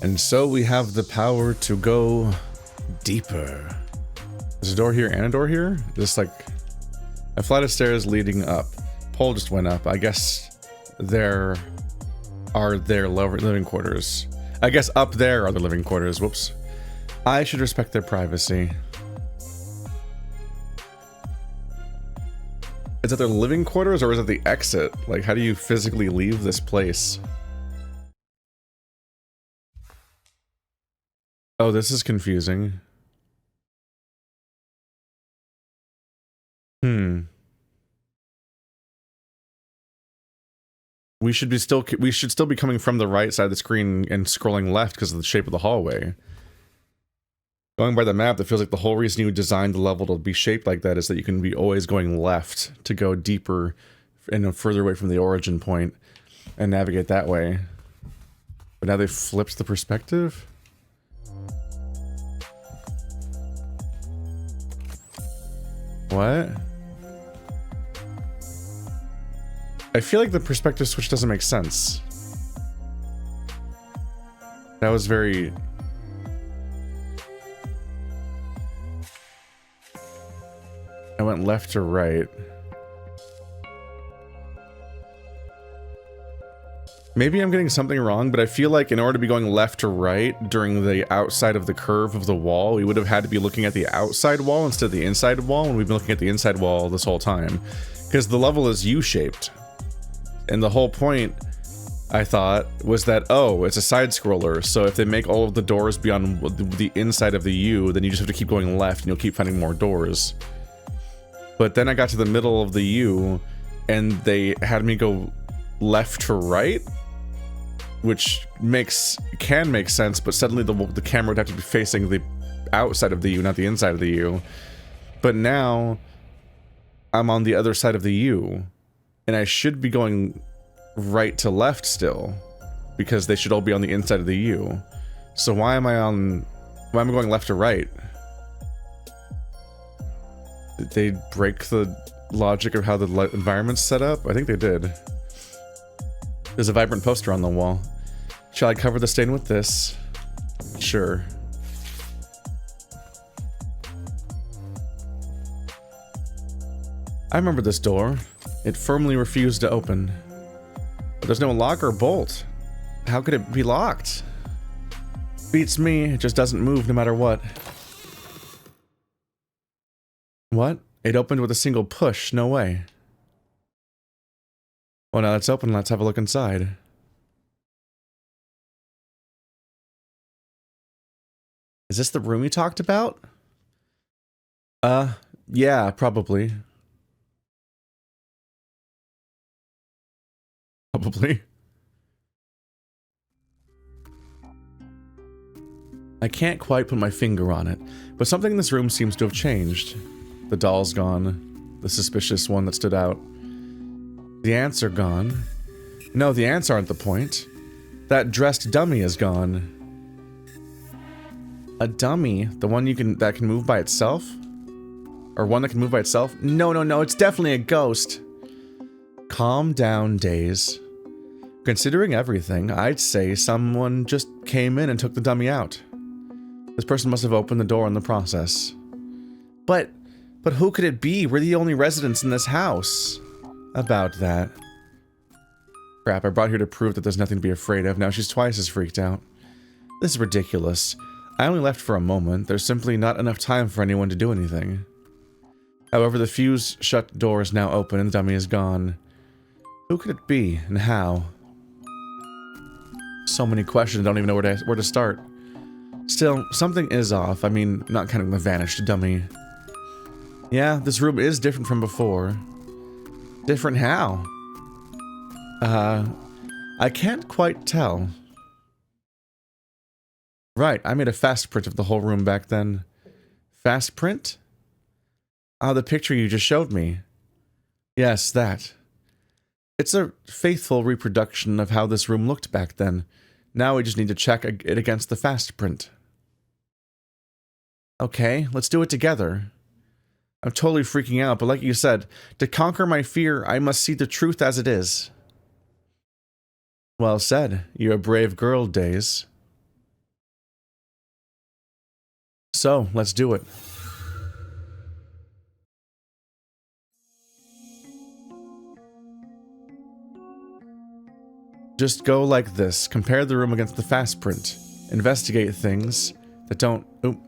And so we have the power to go deeper. There's a door here and a door here? Just like a flight of stairs leading up. Pole just went up. I guess there are their living quarters. I guess up there are the living quarters. Whoops. I should respect their privacy. Is it their living quarters or is it the exit? Like, how do you physically leave this place? Oh, this is confusing. We should still be coming from the right side of the screen and scrolling left because of the shape of the hallway. Going by the map, that feels like the whole reason you designed the level to be shaped like that is that you can be always going left to go deeper and further away from the origin point and navigate that way. But now they've flipped the perspective? What? I feel like the perspective switch doesn't make sense. That was very... I went left to right. Maybe I'm getting something wrong, but I feel like in order to be going left to right during the outside of the curve of the wall, we would have had to be looking at the outside wall instead of the inside wall, and we've been looking at the inside wall this whole time. Because the level is U-shaped. And the whole point, I thought, was that, oh, it's a side-scroller, so if they make all of the doors be on the inside of the U, then you just have to keep going left and you'll keep finding more doors. But then I got to the middle of the U, and they had me go left to right, which can make sense, but suddenly the camera would have to be facing the outside of the U, not the inside of the U. But now, I'm on the other side of the U. And I should be going right to left still, because they should all be on the inside of the U. So why am I going left to right? Did they break the logic of how the environment's set up? I think they did. There's a vibrant poster on the wall. Shall I cover the stain with this? Sure. I remember this door. It firmly refused to open. But there's no lock or bolt. How could it be locked? Beats me, it just doesn't move no matter what. What? It opened with a single push, no way. Well, now it's open, let's have a look inside. Is this the room you talked about? Yeah, probably. Probably. I can't quite put my finger on it, but something in this room seems to have changed. The doll's gone. The suspicious one that stood out. The ants are gone. No, the ants aren't the point. That dressed dummy is gone. A dummy? The one that can move by itself? Or one that can move by itself? No, it's definitely a ghost. Calm down, Days. Considering everything, I'd say someone just came in and took the dummy out. This person must have opened the door in the process. But who could it be? We're the only residents in this house. About that. Crap, I brought her to prove that there's nothing to be afraid of. Now she's twice as freaked out. This is ridiculous. I only left for a moment. There's simply not enough time for anyone to do anything. However, the fuse shut door is now open and the dummy is gone. Who could it be and how? So many questions, I don't even know where to start. Still, something is off. I mean, not counting the vanished dummy. Yeah, this room is different from before. Different how? I can't quite tell. Right, I made a fast print of the whole room back then. Fast print? Ah, the picture you just showed me. Yes, that. It's a faithful reproduction of how this room looked back then. Now we just need to check it against the fast print. Okay, let's do it together. I'm totally freaking out, but like you said, to conquer my fear, I must see the truth as it is. Well said. You're a brave girl, Days. So, let's do it. Just go like this. Compare the room against the fast print. Investigate things that don't... Oop.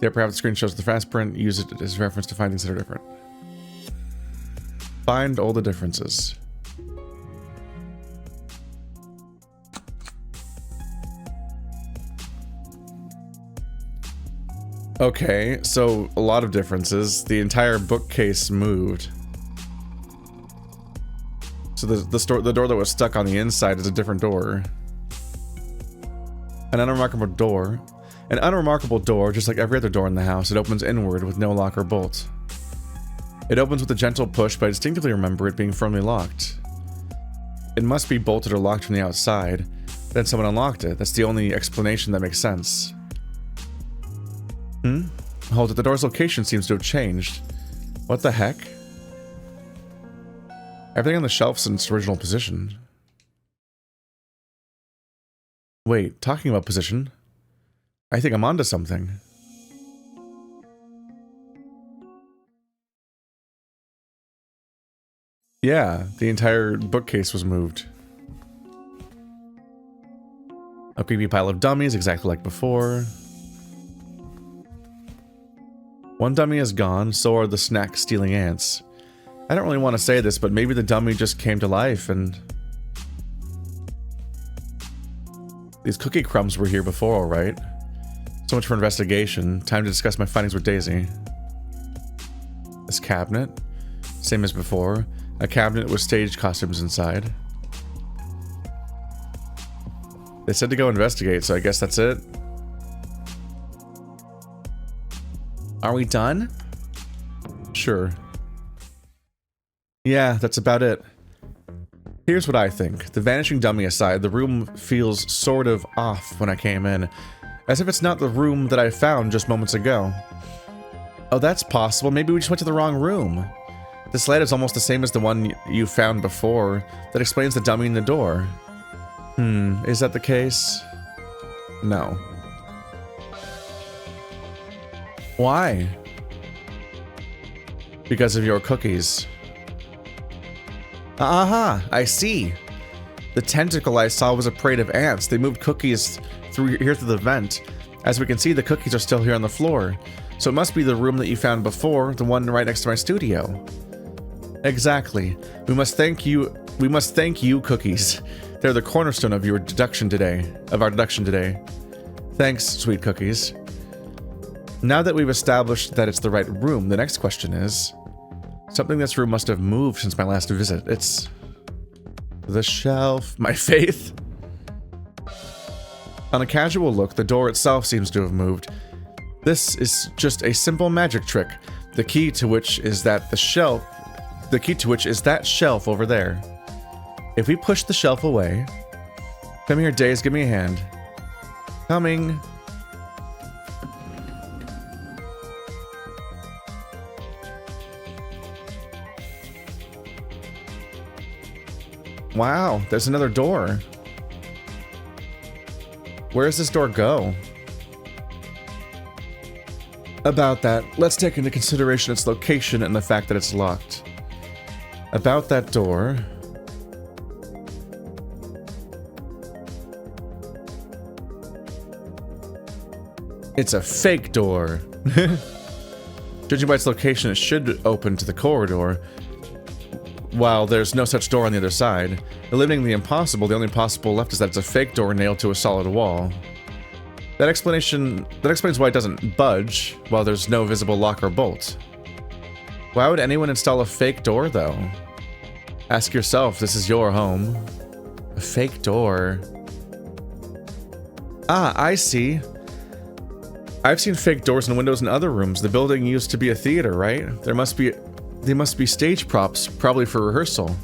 The upper half of the screen shows the fast print. Use it as reference to find things that are different. Find all the differences. Okay, so a lot of differences. The entire bookcase moved. So the door that was stuck on the inside is a different door. An unremarkable door. An unremarkable door, just like every other door in the house, it opens inward with no lock or bolt. It opens with a gentle push, but I distinctly remember it being firmly locked. It must be bolted or locked from the outside. Then someone unlocked it. That's the only explanation that makes sense. Hold it, the door's location seems to have changed. What the heck? Everything on the shelf's in its original position. Wait, talking about position, I think I'm onto something. Yeah, the entire bookcase was moved. A creepy pile of dummies, exactly like before. One dummy is gone, so are the snack-stealing ants. I don't really want to say this, but maybe the dummy just came to life and... These cookie crumbs were here before, alright? So much for investigation. Time to discuss my findings with Daisy. This cabinet. Same as before. A cabinet with stage costumes inside. They said to go investigate, so I guess that's it. Are we done? Sure. Yeah, that's about it. Here's what I think. The vanishing dummy aside, the room feels sort of off when I came in. As if it's not the room that I found just moments ago. Oh, that's possible. Maybe we just went to the wrong room. This light is almost the same as the one you found before. That explains the dummy in the door. Is that the case? No. Why? Because of your cookies. Aha! I see! The tentacle I saw was a parade of ants. They moved cookies through the vent. As we can see, the cookies are still here on the floor. So it must be the room that you found before, the one right next to my studio. Exactly. We must thank you, cookies. They're the cornerstone of our deduction today. Thanks, sweet cookies. Now that we've established that it's the right room, the next question is... Something in this room must have moved since my last visit. It's... the shelf. My faith? On a casual look, the door itself seems to have moved. This is just a simple magic trick. The key to which is that shelf over there. If we push the shelf away... Come here, Days, give me a hand. Coming. Wow, there's another door. Where does this door go? About that, let's take into consideration its location and the fact that it's locked. About that door... It's a fake door. Judging by its location, it should open to the corridor. While there's no such door on the other side, eliminating the impossible, the only possible left is that it's a fake door nailed to a solid wall. That explains why it doesn't budge, while there's no visible lock or bolt. Why would anyone install a fake door, though? Ask yourself, this is your home. A fake door. Ah, I see. I've seen fake doors and windows in other rooms. The building used to be a theater, right? They must be stage props, probably for rehearsal.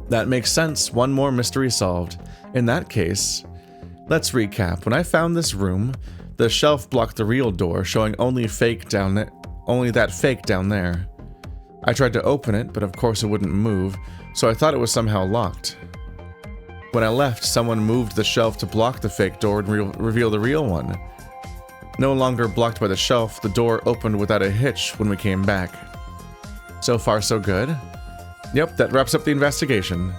That makes sense. One more mystery solved. In that case, let's recap. When I found this room, the shelf blocked the real door, showing only that fake down there. I tried to open it, but of course it wouldn't move, so I thought it was somehow locked. When I left, someone moved the shelf to block the fake door and reveal the real one. No longer blocked by the shelf, the door opened without a hitch when we came back. So far, so good. Yep, that wraps up the investigation.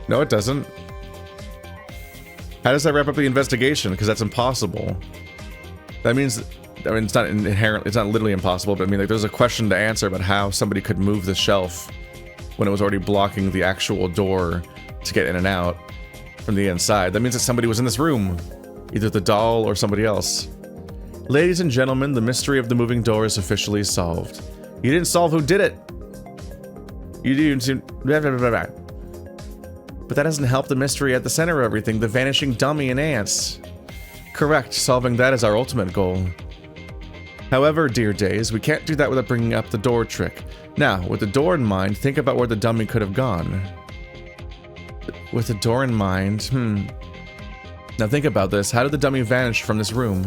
No, it doesn't. How does that wrap up the investigation? Because that's impossible. That means, I mean, it's not inherently, it's not literally impossible, but I mean, like, there's a question to answer about how somebody could move the shelf when it was already blocking the actual door to get in and out from the inside. That means that somebody was in this room. Either the doll or somebody else. Ladies and gentlemen, the mystery of the moving door is officially solved. You didn't solve who did it. You didn't. Blah, blah, blah, blah. But that doesn't help the mystery at the center of everything, the vanishing dummy and ants. Correct, solving that is our ultimate goal. However, dear Days, we can't do that without bringing up the door trick. Now, with the door in mind, think about where the dummy could have gone. With the door in mind, Now think about this, how did the dummy vanish from this room?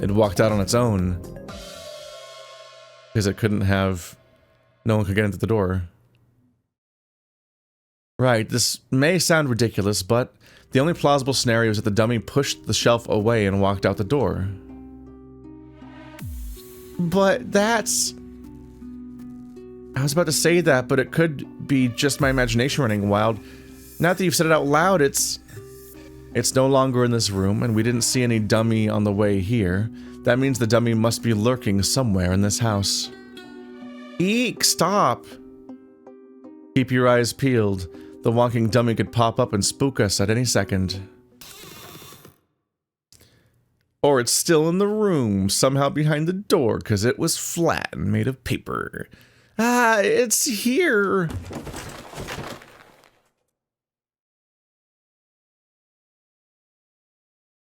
It walked out on its own. Because it couldn't have... No one could get into the door. Right, this may sound ridiculous, but the only plausible scenario is that the dummy pushed the shelf away and walked out the door. But that's... I was about to say that, but it could be just my imagination running wild. Now that you've said it out loud, it's no longer in this room, and we didn't see any dummy on the way here. That means the dummy must be lurking somewhere in this house. Eek, stop! Keep your eyes peeled. The walking dummy could pop up and spook us at any second. Or it's still in the room, somehow behind the door, because it was flat and made of paper. Ah, it's here!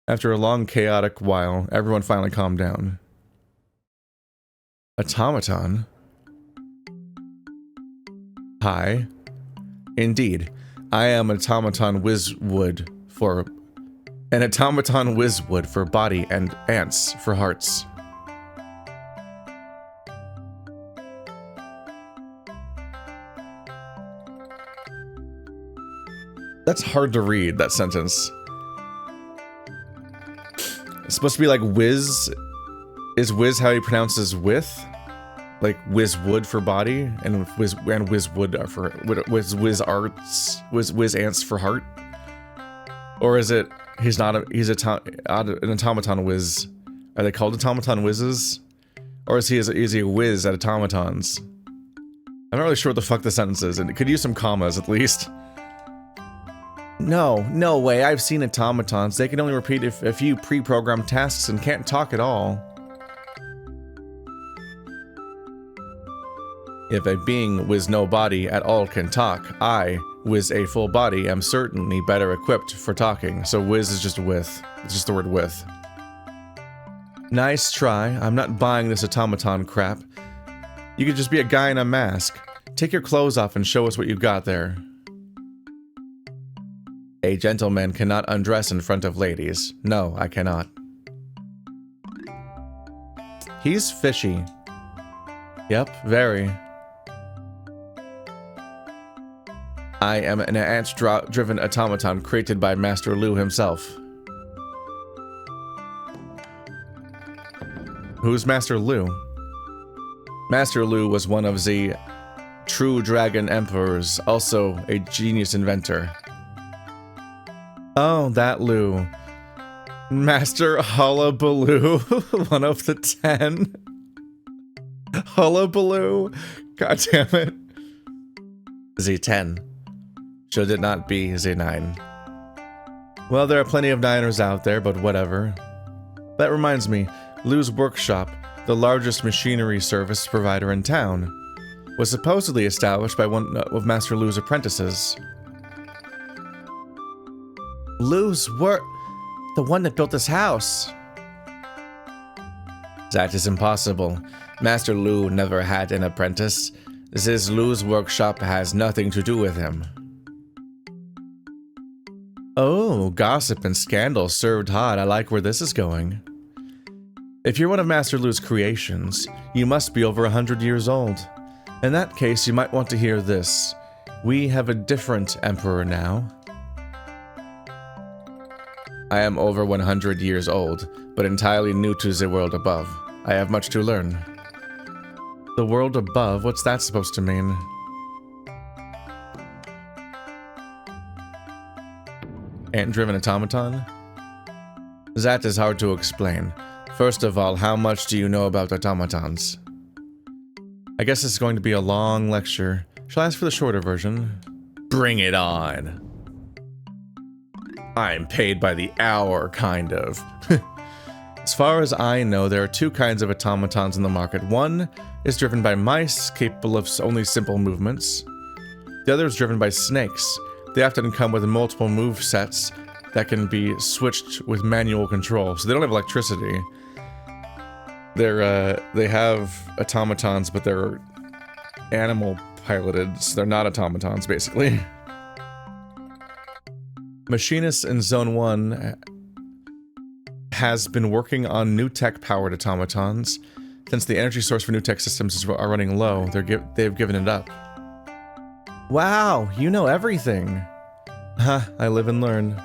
After a long, chaotic while, everyone finally calmed down. Automaton? Hi. Indeed, I am an automaton whizwood for... An automaton whizwood for body and ants for hearts. That's hard to read, that sentence. It's supposed to be like whiz. Is whiz how he pronounces with? Like whizwood for body and whizwood for whiz ants for heart? Or is it he's an automaton whiz? Are they called automaton whizzes? Or is he a whiz at automatons? I'm not really sure what the fuck the sentence is, and it could use some commas at least. No way, I've seen automatons. They can only repeat a few pre-programmed tasks and can't talk at all. If a being with no body at all can talk, I, with a full body, am certainly better equipped for talking. So whiz is just with. It's just the word with. Nice try. I'm not buying this automaton crap. You could just be a guy in a mask. Take your clothes off and show us what you've got there. A gentleman cannot undress in front of ladies. No, I cannot. He's fishy. Yep, very. I am an ant-driven automaton created by Master Lu himself. Who's Master Lu? Master Lu was one of the true dragon emperors, also a genius inventor. Oh, that Lu. Master Hullabaloo, one of the 10. Hullabaloo, god damn it. Z10. Should it not be Z9? Well, there are plenty of Niners out there, but whatever. That reminds me, Lu's workshop, the largest machinery service provider in town, was supposedly established by one of Master Lu's apprentices. Lu's work... The one that built this house. That is impossible. Master Lu never had an apprentice. This Lu's workshop has nothing to do with him. Oh, gossip and scandal served hot. I like where this is going. If you're one of Master Lu's creations, you must be over 100 years old. In that case, you might want to hear this. We have a different emperor now. I am over 100 years old, but entirely new to the world above. I have much to learn. The world above? What's that supposed to mean? Ant-driven automaton? That is hard to explain. First of all, how much do you know about automatons? I guess it's going to be a long lecture. Shall I ask for the shorter version? Bring it on! I'm paid by the hour, kind of. As far as I know, there are two kinds of automatons in the market. One is driven by mice, capable of only simple movements. The other is driven by snakes. They often come with multiple move sets that can be switched with manual control, so they don't have electricity. They have automatons, but they're animal piloted, so they're not automatons, basically. Machinist in Zone 1 has been working on new tech-powered automatons. Since the energy source for new tech systems are running low, they've given it up. Wow, you know everything. Huh, I live and learn.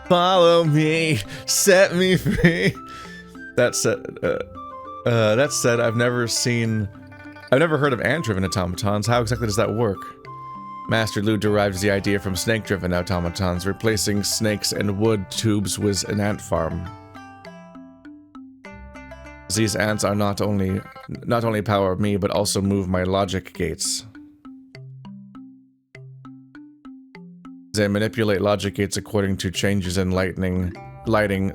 Follow me, set me free. That said, I've never heard of ant-driven automatons. How exactly does that work? Master Lu derives the idea from snake-driven automatons, replacing snakes and wood tubes with an ant farm. These ants are not only power me, but also move my logic gates. They manipulate logic gates according to changes in lighting,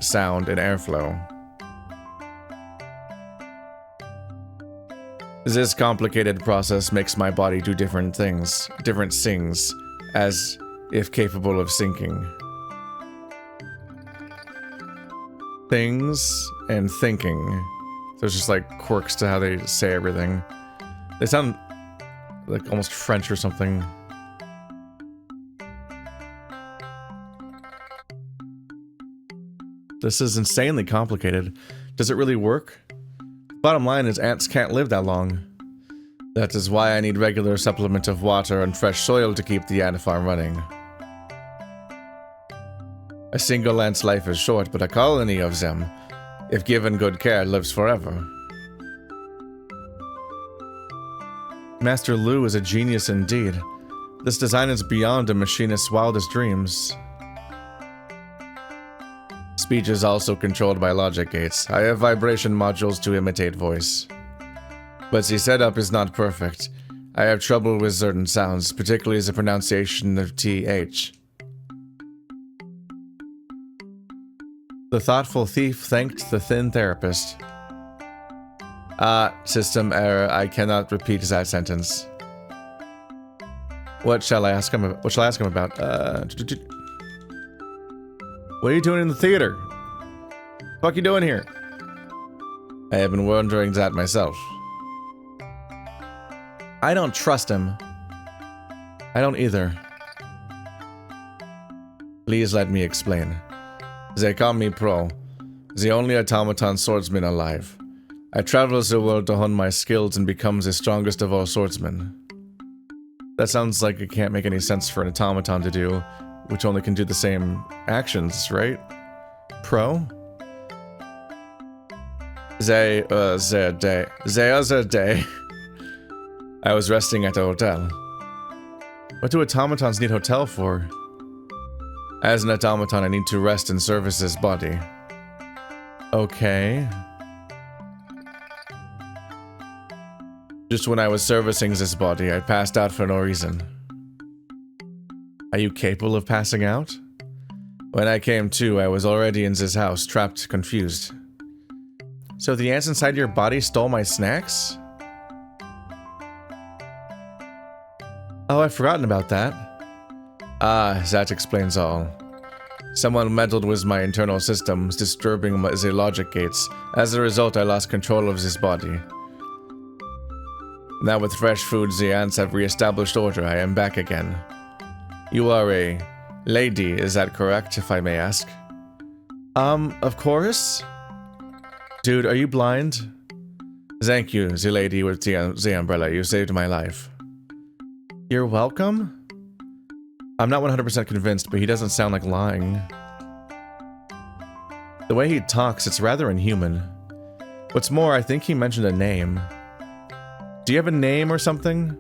sound, and airflow. This complicated process makes my body do different things, as if capable of syncing. Things and thinking. There's just like quirks to how they say everything. They sound like almost French or something. This is insanely complicated. Does it really work? Bottom line is ants can't live that long. That is why I need regular supplement of water and fresh soil to keep the ant farm running. A single ant's life is short, but a colony of them, if given good care, lives forever. Master Lu is a genius indeed. This design is beyond a machinist's wildest dreams. Speech is also controlled by logic gates. I have vibration modules to imitate voice. But the setup is not perfect. I have trouble with certain sounds, particularly the pronunciation of TH. The thoughtful thief thanked the thin therapist. System error. I cannot repeat that sentence. What shall I ask him about? What are you doing in the theater? What the fuck you doing here? I have been wondering that myself. I don't trust him. I don't either. Please let me explain. They call me Pro, the only automaton swordsman alive. I travel the world to hone my skills and become the strongest of all swordsmen. That sounds like it can't make any sense for an automaton to do, which only can do the same actions, right? Pro? The other day, I was resting at a hotel. What do automatons need hotel for? As an automaton, I need to rest and service his body. Okay. Just when I was servicing this body, I passed out for no reason. Are you capable of passing out? When I came to, I was already in this house, trapped, confused. So the ants inside your body stole my snacks? Oh, I've forgotten about that. Ah, that explains all. Someone meddled with my internal systems, disturbing the logic gates. As a result, I lost control of this body. Now with fresh food, the ants have re-established order. I am back again. You are a lady, is that correct, if I may ask? Of course? Dude, are you blind? Thank you, the lady with the umbrella. You saved my life. You're welcome? I'm not 100% convinced, but he doesn't sound like lying. The way he talks, it's rather inhuman. What's more, I think he mentioned a name. Do you have a name or something?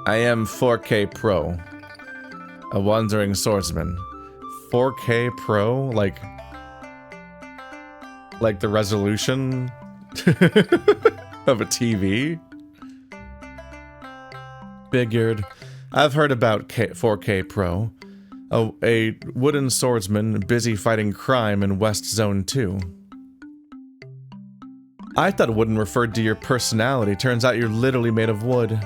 I am Fourkay Pro, a wandering swordsman. Fourkay Pro? Like the resolution of a TV? Figured. I've heard about 4K Pro. A wooden swordsman busy fighting crime in West Zone 2. I thought wooden referred to your personality. Turns out you're literally made of wood.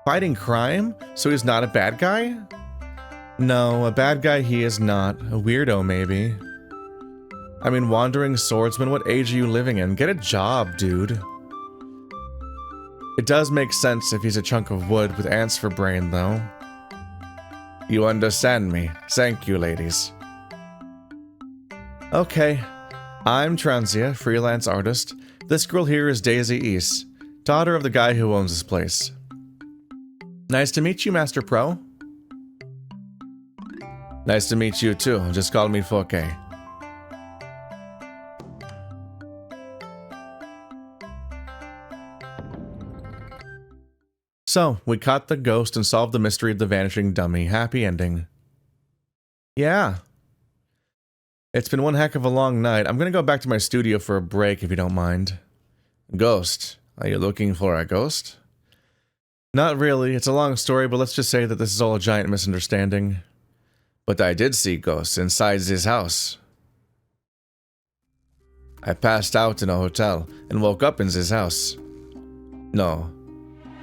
Fighting crime? So he's not a bad guy? No, a bad guy he is not. A weirdo, maybe. I mean, wandering swordsman, what age are you living in? Get a job, dude. It does make sense if he's a chunk of wood with ants for brain, though. You understand me. Thank you, ladies. Okay. I'm Transia, freelance artist. This girl here is Daisy East, daughter of the guy who owns this place. Nice to meet you, Master Pro. Nice to meet you, too. Just call me Fourkay. So, we caught the ghost and solved the mystery of the vanishing dummy. Happy ending. Yeah. It's been one heck of a long night. I'm gonna go back to my studio for a break, if you don't mind. Ghost. Are you looking for a ghost? Not really. It's a long story, but let's just say that this is all a giant misunderstanding. But I did see ghosts inside this house. I passed out in a hotel and woke up in this house. No.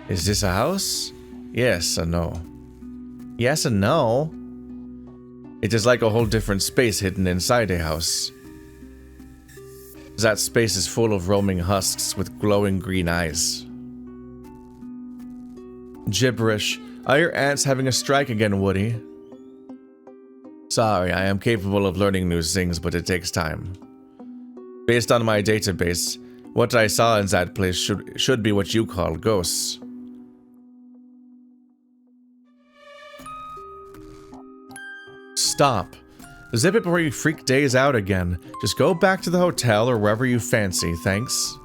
Is this a house? Yes or no? Yes and no? It is like a whole different space hidden inside a house. That space is full of roaming husks with glowing green eyes. Gibberish. Are your ants having a strike again, Woody? Sorry, I am capable of learning new things, but it takes time. Based on my database, what I saw in that place should be what you call ghosts. Stop. Zip it before you freak days out again. Just go back to the hotel or wherever you fancy, thanks.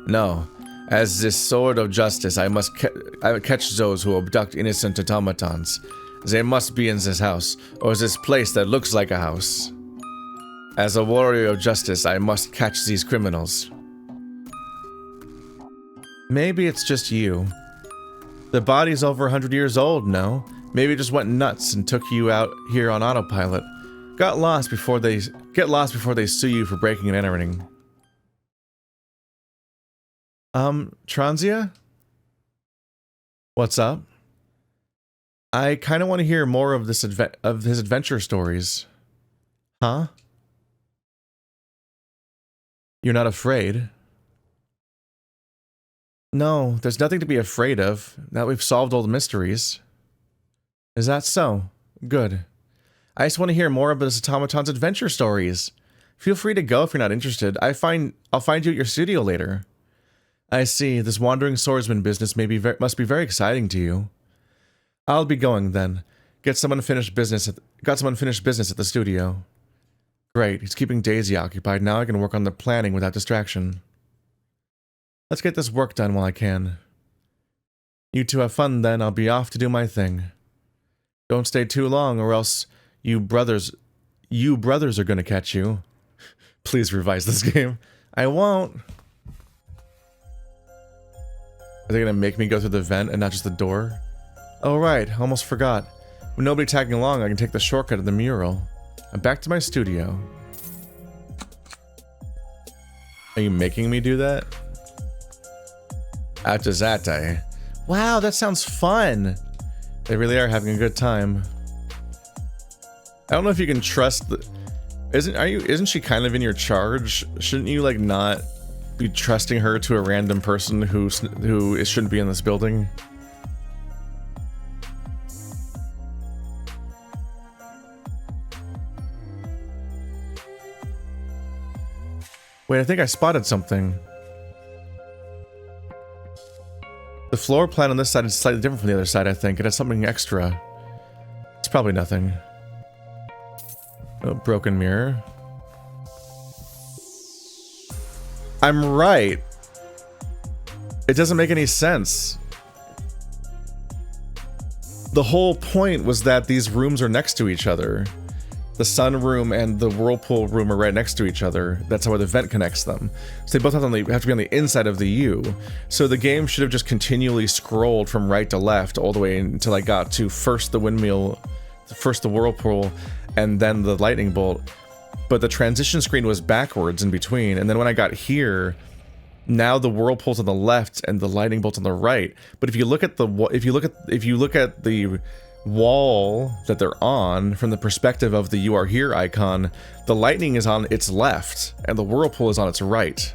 No. As this sword of justice, I must catch those who abduct innocent automatons. They must be in this house, or this place that looks like a house. As a warrior of justice, I must catch these criminals. Maybe it's just you. The body's over 100 years old, no? Maybe it just went nuts and took you out here on autopilot. Get lost before they sue you for breaking and entering. Transia? What's up? I kind of want to hear more of his adventure stories. Huh? You're not afraid? No, there's nothing to be afraid of, now that we've solved all the mysteries. Is that so? Good. I just want to hear more of this automaton's adventure stories. Feel free to go if you're not interested. I'll find you at your studio later. I see. This wandering swordsman business must be very exciting to you. I'll be going then. Got someone finished business at the studio. Great. He's keeping Daisy occupied. Now I can work on the planning without distraction. Let's get this work done while I can. You two have fun then. I'll be off to do my thing. Don't stay too long or else you brothers are gonna catch you. Please revise this game. I won't. Are they gonna make me go through the vent and not just the door? Oh right, almost forgot. With nobody tagging along, I can take the shortcut of the mural. I'm back to my studio. Are you making me do that? After that, wow, that sounds fun! They really are having a good time. I don't know if you can trust the... Isn't she kind of in your charge? Shouldn't you, like, not be trusting her to a random person who shouldn't be in this building? Wait, I think I spotted something. The floor plan on this side is slightly different from the other side, I think. It has something extra. It's probably nothing. Oh, broken mirror. I'm right. It doesn't make any sense. The whole point was that these rooms are next to each other. The sun room and the whirlpool room are right next to each other. That's how the vent connects them. So they both have to be on the inside of the U. So the game should have just continually scrolled from right to left all the way until I got to first the windmill, first the whirlpool, and then the lightning bolt. But the transition screen was backwards in between. And then when I got here, now the whirlpool's on the left and the lightning bolt's on the right. But if you look at the wall that they're on from the perspective of the "You Are Here" icon, the lightning is on its left and the whirlpool is on its right.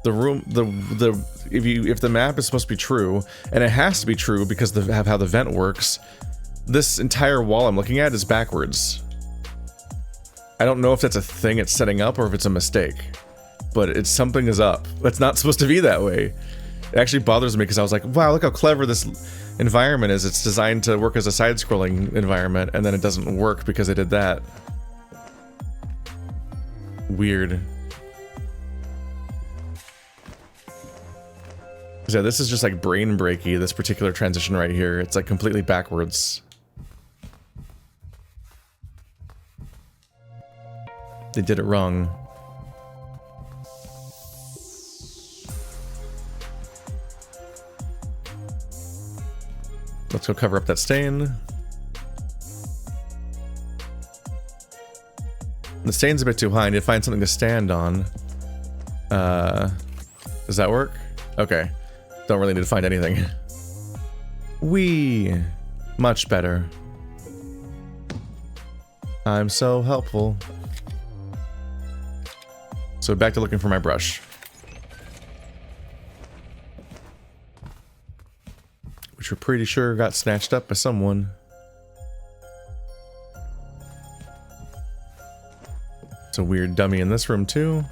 If the map is supposed to be true, and it has to be true because of how the vent works, this entire wall I'm looking at is backwards. I don't know if that's a thing it's setting up or if it's a mistake, but something is up. It's not supposed to be that way. It actually bothers me because I was like, wow, look how clever this environment is. It's designed to work as a side-scrolling environment, and then it doesn't work because it did that. Weird. Yeah, this is just like brain breaky, this particular transition right here. It's like completely backwards. They did it wrong. Let's go cover up that stain. The stain's a bit too high. I need to find something to stand on. Does that work? Okay. Don't really need to find anything. Whee! Much better. I'm so helpful. So back to looking for my brush. Which we're pretty sure got snatched up by someone. It's a weird dummy in this room too.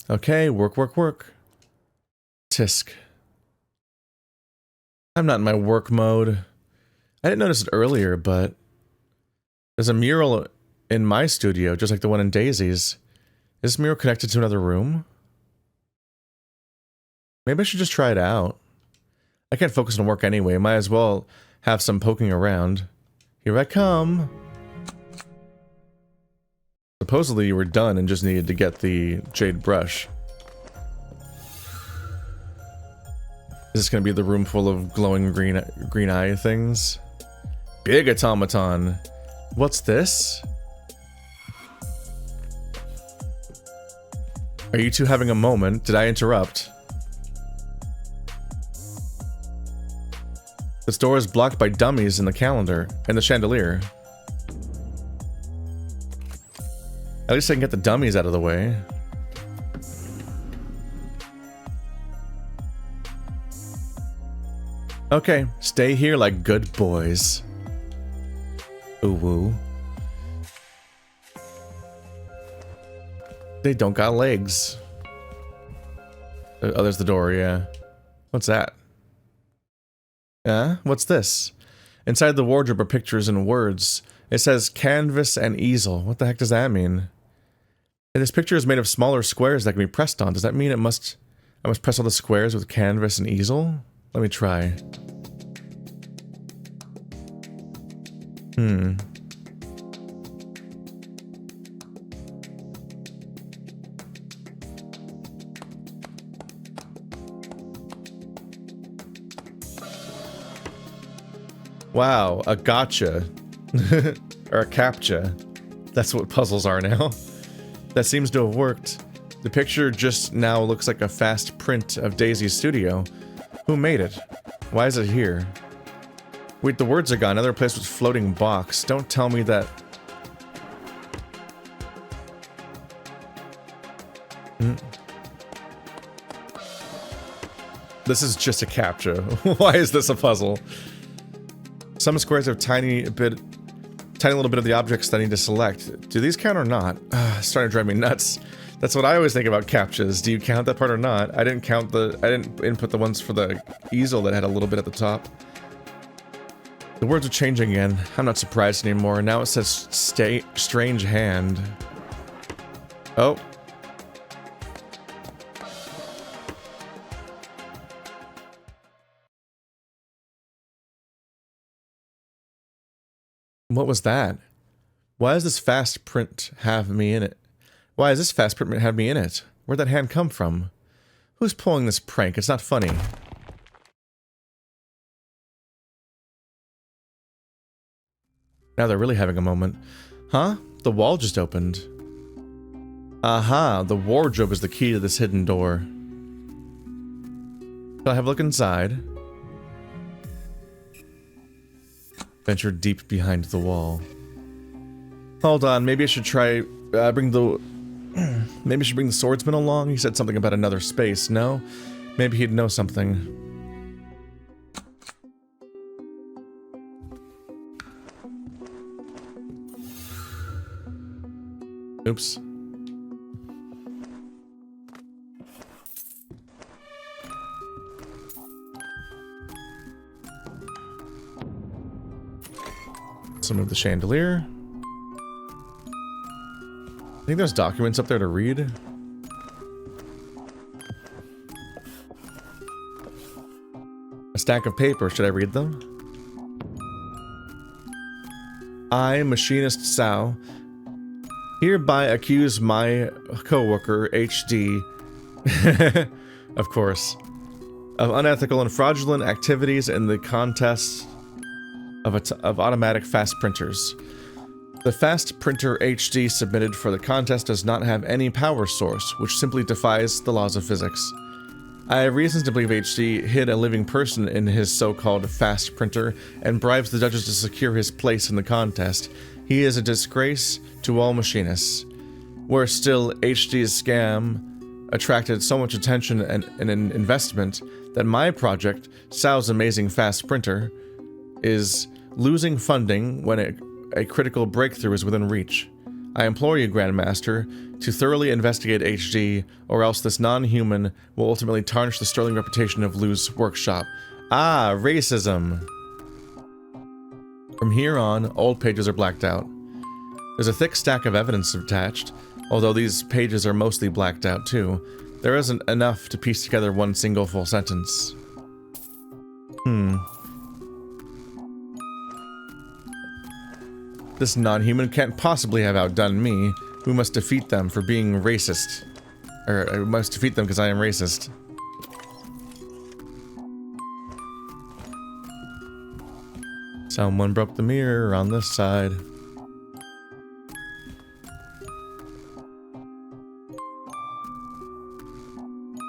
Okay, work, work, work. Tisk. I'm not in my work mode. I didn't notice it earlier, but there's a mural in my studio, just like the one in Daisy's. Is this mural connected to another room? Maybe I should just try it out. I can't focus on work anyway. Might as well have some poking around. Here I come. Supposedly you were done and just needed to get the jade brush. Is this going to be the room full of glowing green eye things? Big automaton. What's this? Are you two having a moment? Did I interrupt? This door is blocked by dummies in the calendar and the chandelier. At least I can get the dummies out of the way. Okay, stay here like good boys. Ooh woo. They don't got legs. Oh, there's the door, yeah. What's that? What's this? Inside the wardrobe are pictures and words. It says canvas and easel. What the heck does that mean? And this picture is made of smaller squares that can be pressed on. Does that mean I must press all the squares with canvas and easel? Let me try. Wow, a gotcha. Or a CAPTCHA. That's what puzzles are now. That seems to have worked. The picture just now looks like a fast print of Daisy's studio. Who made it? Why is it here? Wait, the words are gone. Another place with floating box. Don't tell me that... This is just a CAPTCHA. Why is this a puzzle? Some squares have tiny little bit of the objects that I need to select. Do these count or not? It's starting to drive me nuts. That's what I always think about CAPTCHAs. Do you count that part or not? I didn't input the ones for the easel that had a little bit at the top. The words are changing again. I'm not surprised anymore. Now it says strange hand. Oh. What was that? Why does this fast print have me in it? Why does this fast print have me in it? Where'd that hand come from? Who's pulling this prank? It's not funny. Now they're really having a moment. Huh? The wall just opened. Aha, the wardrobe is the key to this hidden door. Shall I have a look inside? Venture deep behind the wall. Hold on, maybe I should try bring the swordsman along. He said something about another space. No? Maybe he'd know something. Oops. So move the chandelier. I think there's documents up there to read. A stack of paper. Should I read them? I, Machinist Sao, hereby accuse my co-worker, HDee, of course, of unethical and fraudulent activities in the contest of automatic fast printers. The fast printer HDee submitted for the contest does not have any power source, which simply defies the laws of physics. I have reasons to believe HDee hid a living person in his so-called fast printer and bribes the judges to secure his place in the contest. He is a disgrace to all machinists. Worse still, HDee's scam attracted so much attention and an investment that my project, Sao's amazing fast printer, is losing funding when a critical breakthrough is within reach. I implore you, Grandmaster, to thoroughly investigate HDee, or else this non-human will ultimately tarnish the sterling reputation of Blue's workshop. Ah, racism! From here on, old pages are blacked out. There's a thick stack of evidence attached, although these pages are mostly blacked out too. There isn't enough to piece together one single full sentence. This non-human can't possibly have outdone me. We must defeat them for being racist. Or, I must defeat them because I am racist. Someone broke the mirror on this side.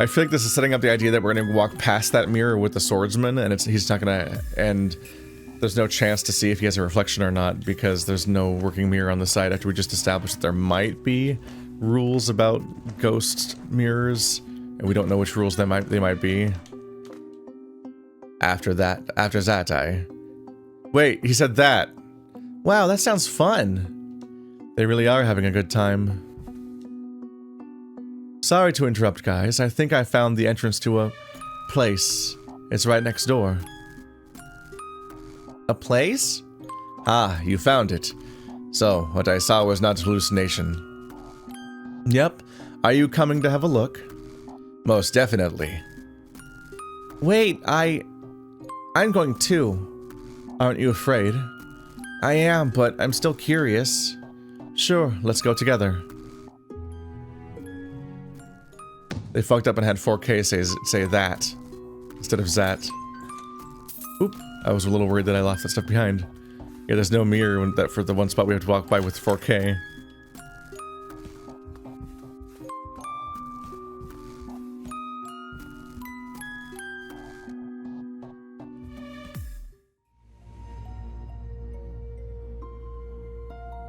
I feel like this is setting up the idea that we're gonna walk past that mirror with the swordsman, and he's not gonna, and there's no chance to see if he has a reflection or not, because there's no working mirror on the side after we just established that there might be rules about ghost mirrors, and we don't know which rules they might be. After that, wait, he said that. Wow, that sounds fun. They really are having a good time. Sorry to interrupt, guys. I think I found the entrance to a place. It's right next door. A place? Ah, you found it. So, what I saw was not hallucination. Yep. Are you coming to have a look? Most definitely. Wait, I'm going too. Aren't you afraid? I am, but I'm still curious. Sure, let's go together. They fucked up and had Fourkay say that instead of Zat. Oop. I was a little worried that I left that stuff behind. Yeah, there's no mirror for the one spot we have to walk by with Fourkay.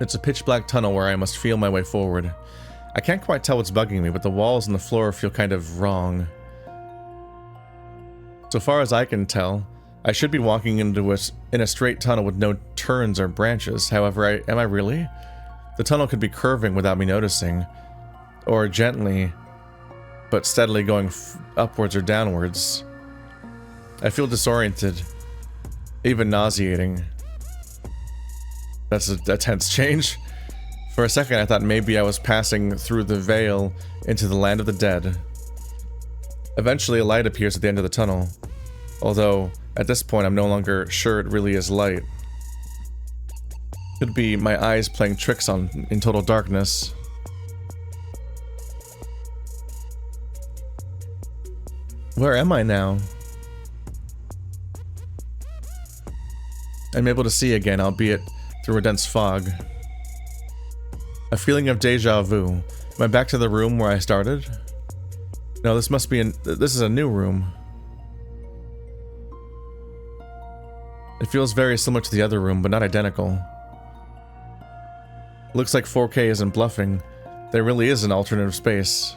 It's a pitch black tunnel where I must feel my way forward. I can't quite tell what's bugging me, but the walls and the floor feel kind of wrong. So far as I can tell, I should be walking into in a straight tunnel with no turns or branches. However, am I really? The tunnel could be curving without me noticing, or gently, but steadily going upwards or downwards. I feel disoriented, even nauseating. That's a tense change. For a second, I thought maybe I was passing through the veil into the land of the dead. Eventually, a light appears at the end of the tunnel, although at this point, I'm no longer sure it really is light. Could be my eyes playing tricks in total darkness. Where am I now? I'm able to see again, albeit through a dense fog. A feeling of deja vu. Am I back to the room where I started? No, this is a new room. It feels very similar to the other room, but not identical. Looks like Fourkay isn't bluffing. There really is an alternative space.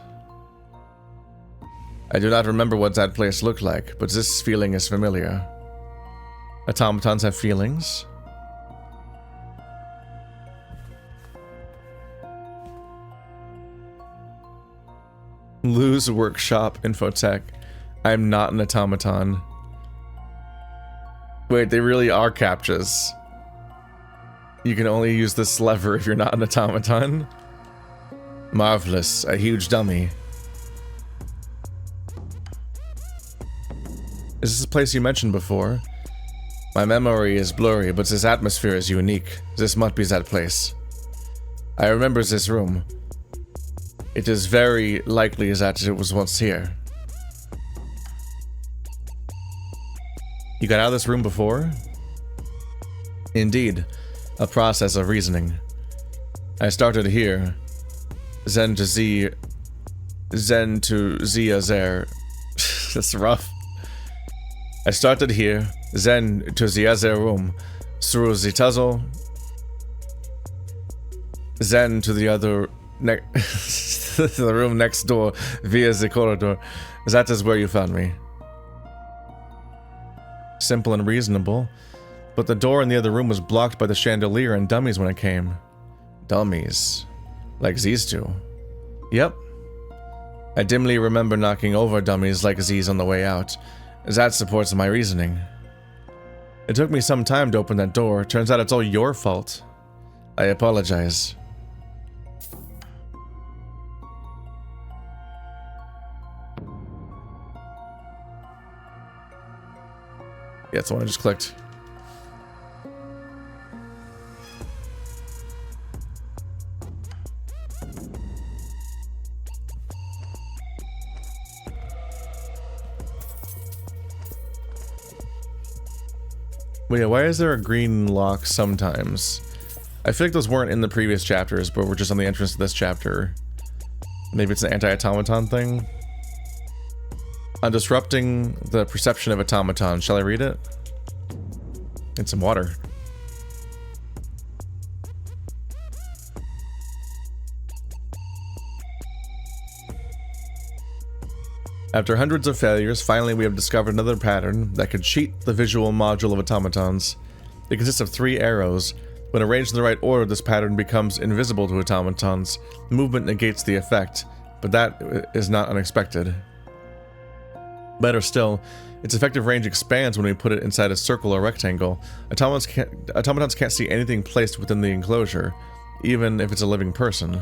I do not remember what that place looked like, but this feeling is familiar. Automatons have feelings? Lose workshop infotech. I'm not an automaton. Wait, they really are CAPTCHAs. You can only use this lever if you're not an automaton. Marvelous, a huge dummy. Is this a place you mentioned before? My memory is blurry, but this atmosphere is unique. This must be that place. I remember this room. It is very likely that it was once here. You got out of this room before? Indeed, a process of reasoning. I started here. Zen to Z Azer. That's rough. I started here, then to the other room, through the tunnel, then to the other to the room next door via the corridor. That is where you found me. Simple and reasonable, but the door in the other room was blocked by the chandelier and dummies when I came. Dummies. Like these two. Yep. I dimly remember knocking over dummies like these on the way out. That supports my reasoning. It took me some time to open that door. Turns out it's all your fault. I apologize. Yeah, that's the one I just clicked. Wait, yeah, why is there a green lock sometimes? I feel like those weren't in the previous chapters, but were just on the entrance to this chapter. Maybe it's an anti-automaton thing? On disrupting the perception of automaton. Shall I read it? Need some water. After hundreds of failures, finally we have discovered another pattern that could cheat the visual module of automatons. It consists of 3 arrows. When arranged in the right order, this pattern becomes invisible to automatons. Movement negates the effect, but that is not unexpected. Better still, its effective range expands when we put it inside a circle or rectangle. Automatons can't see anything placed within the enclosure, even if it's a living person.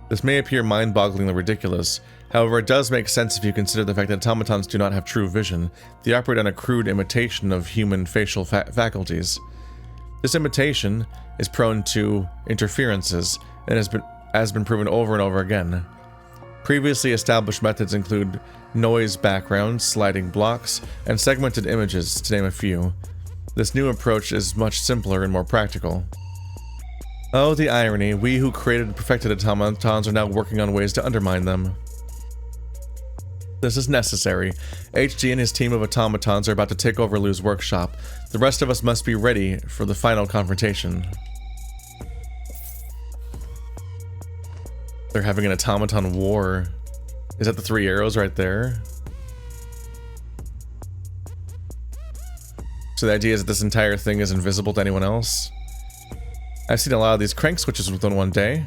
This may appear mind-bogglingly ridiculous. However, it does make sense if you consider the fact that automatons do not have true vision. They operate on a crude imitation of human facial faculties. This imitation is prone to interferences and has been proven over and over again. Previously established methods include noise backgrounds, sliding blocks, and segmented images, to name a few. This new approach is much simpler and more practical. Oh, the irony. We who created and perfected automatons are now working on ways to undermine them. This is necessary. HDee and his team of automatons are about to take over Lou's workshop. The rest of us must be ready for the final confrontation. They're having an automaton war. Is that the 3 arrows right there? So the idea is that this entire thing is invisible to anyone else. I've seen a lot of these crank switches within one day.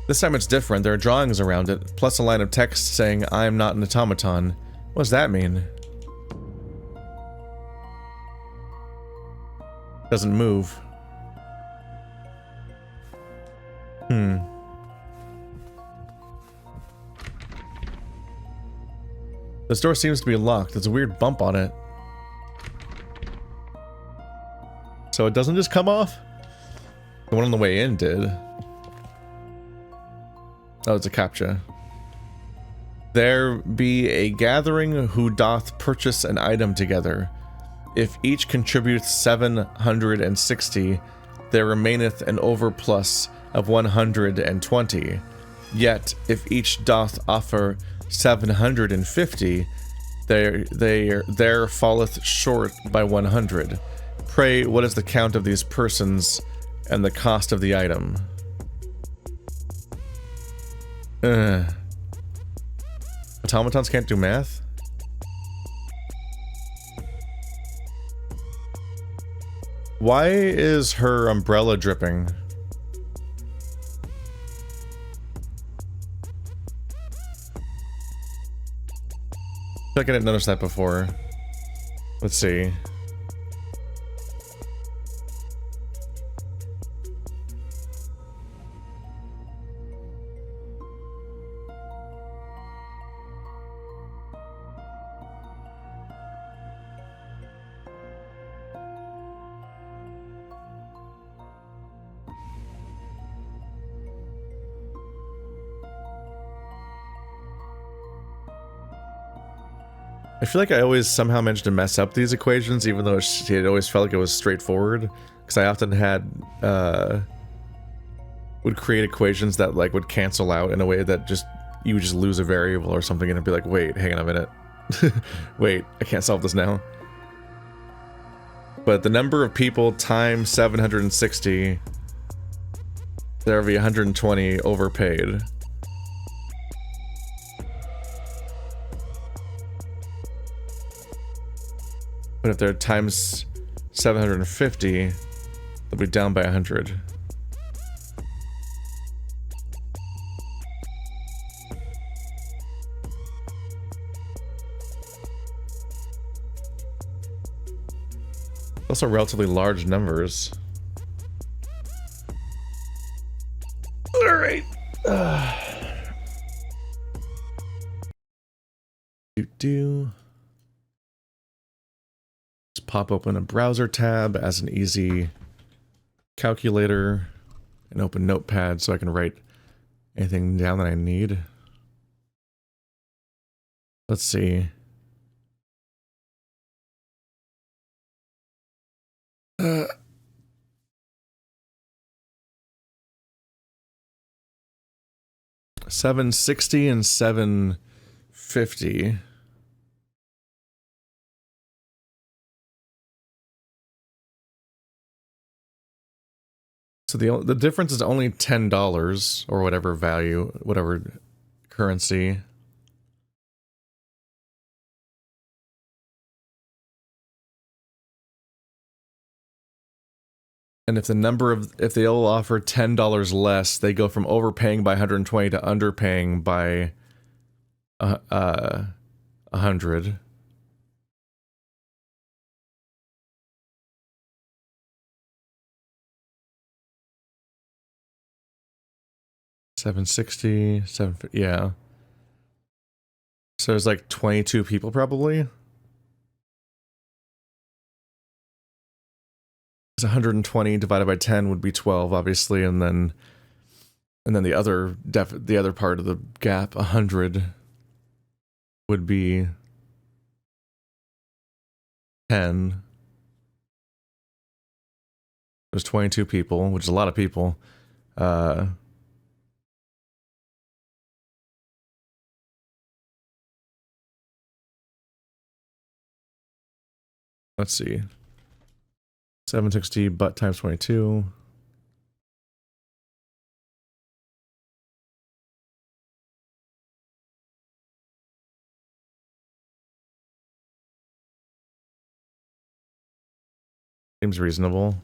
This time it's different. There are drawings around it, plus a line of text saying, "I am not an automaton." What does that mean? Doesn't move. This door seems to be locked. There's a weird bump on it. So it doesn't just come off? The one on the way in did. Oh, it's a CAPTCHA. There be a gathering who doth purchase an item together. If each contributeth 760, there remaineth an overplus of 120. Yet, if each doth offer 750, there falleth short by 100. Pray, what is the count of these persons and the cost of the item? Automatons can't do math? Why is her umbrella dripping? I feel like I didn't notice that before. Let's see. I feel like I always somehow managed to mess up these equations, even though it always felt like it was straightforward. Because I often had, would create equations that like would cancel out in a way that just, you would just lose a variable or something and it'd be like, wait, hang on a minute. Wait, I can't solve this now. But the number of people times 760, there will be 120 overpaid. But if they're times 750, they'll be down by 100. Also relatively large numbers. Alright. Just pop open a browser tab as an easy calculator and open Notepad so I can write anything down that I need. Let's see. $760 and $750. So the difference is only $10 or whatever value, whatever currency. And if if they all offer $10 less, they go from overpaying by 120 to underpaying by 100. $760, yeah. So there's like 22 people probably. It's 120 divided by 10 would be 12, obviously, and then the other part of the gap, 100, would be 10. There's 22 people, which is a lot of people. Let's see. 760 but times 22. Seems reasonable.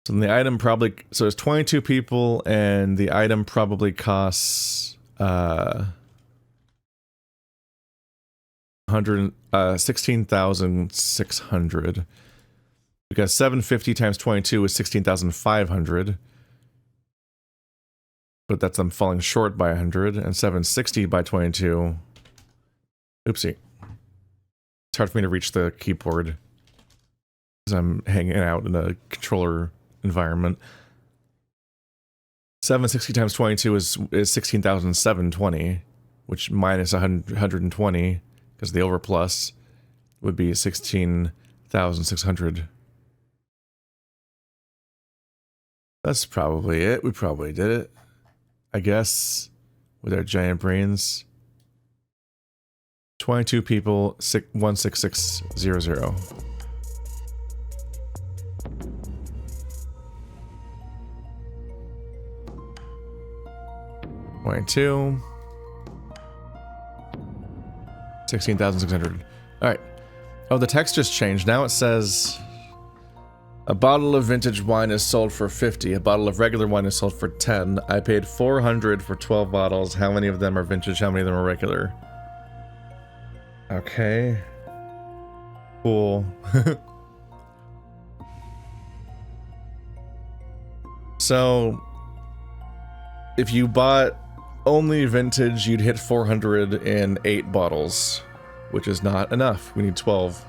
So then the item probably... So there's 22 people, and the item probably costs... 16,600. Because 750 times 22 is 16,500. But that's them falling short by 100. And 760 by 22. Oopsie. It's hard for me to reach the keyboard. Because I'm hanging out in a controller environment. 760 times 22 is 16,720. Which minus 120, because the overplus would be 16,600. That's probably it. We probably did it. I guess. With our giant brains. 22 people, 16600. .2 16,600. Alright. Oh, the text just changed. Now it says... A bottle of vintage wine is sold for 50. A bottle of regular wine is sold for 10. I paid 400 for 12 bottles. How many of them are vintage? How many of them are regular? Okay. Cool. So... If you bought only vintage, you'd hit 400 in 8 bottles, which is not enough. We need 12.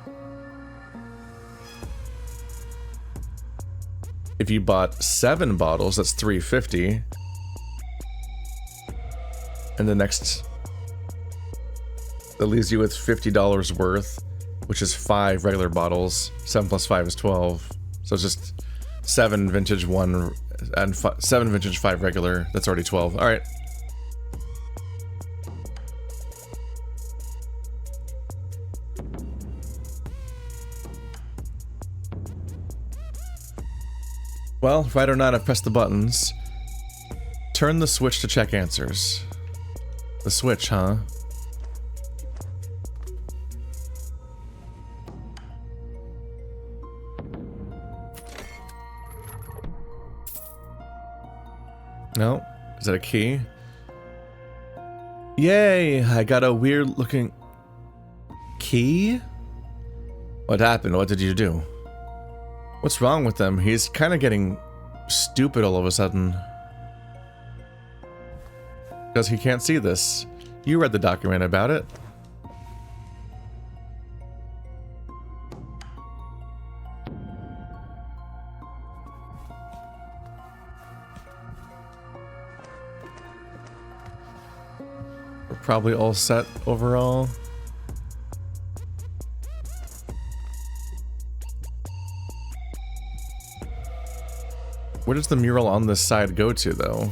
If you bought 7 bottles, that's 350. And the next... That leaves you with $50 worth, which is 5 regular bottles. 7 plus 5 is 12. So it's just 7 vintage, 1... And 7 vintage, 5 regular. That's already 12. Alright. Well, right or not, I've pressed the buttons. Turn the switch to check answers. The switch, huh? No? Is that a key? Yay! I got a weird looking... Key? What happened? What did you do? What's wrong with them? He's kind of getting stupid all of a sudden. Because he can't see this. You read the document about it. We're probably all set overall. Where does the mural on this side go to, though?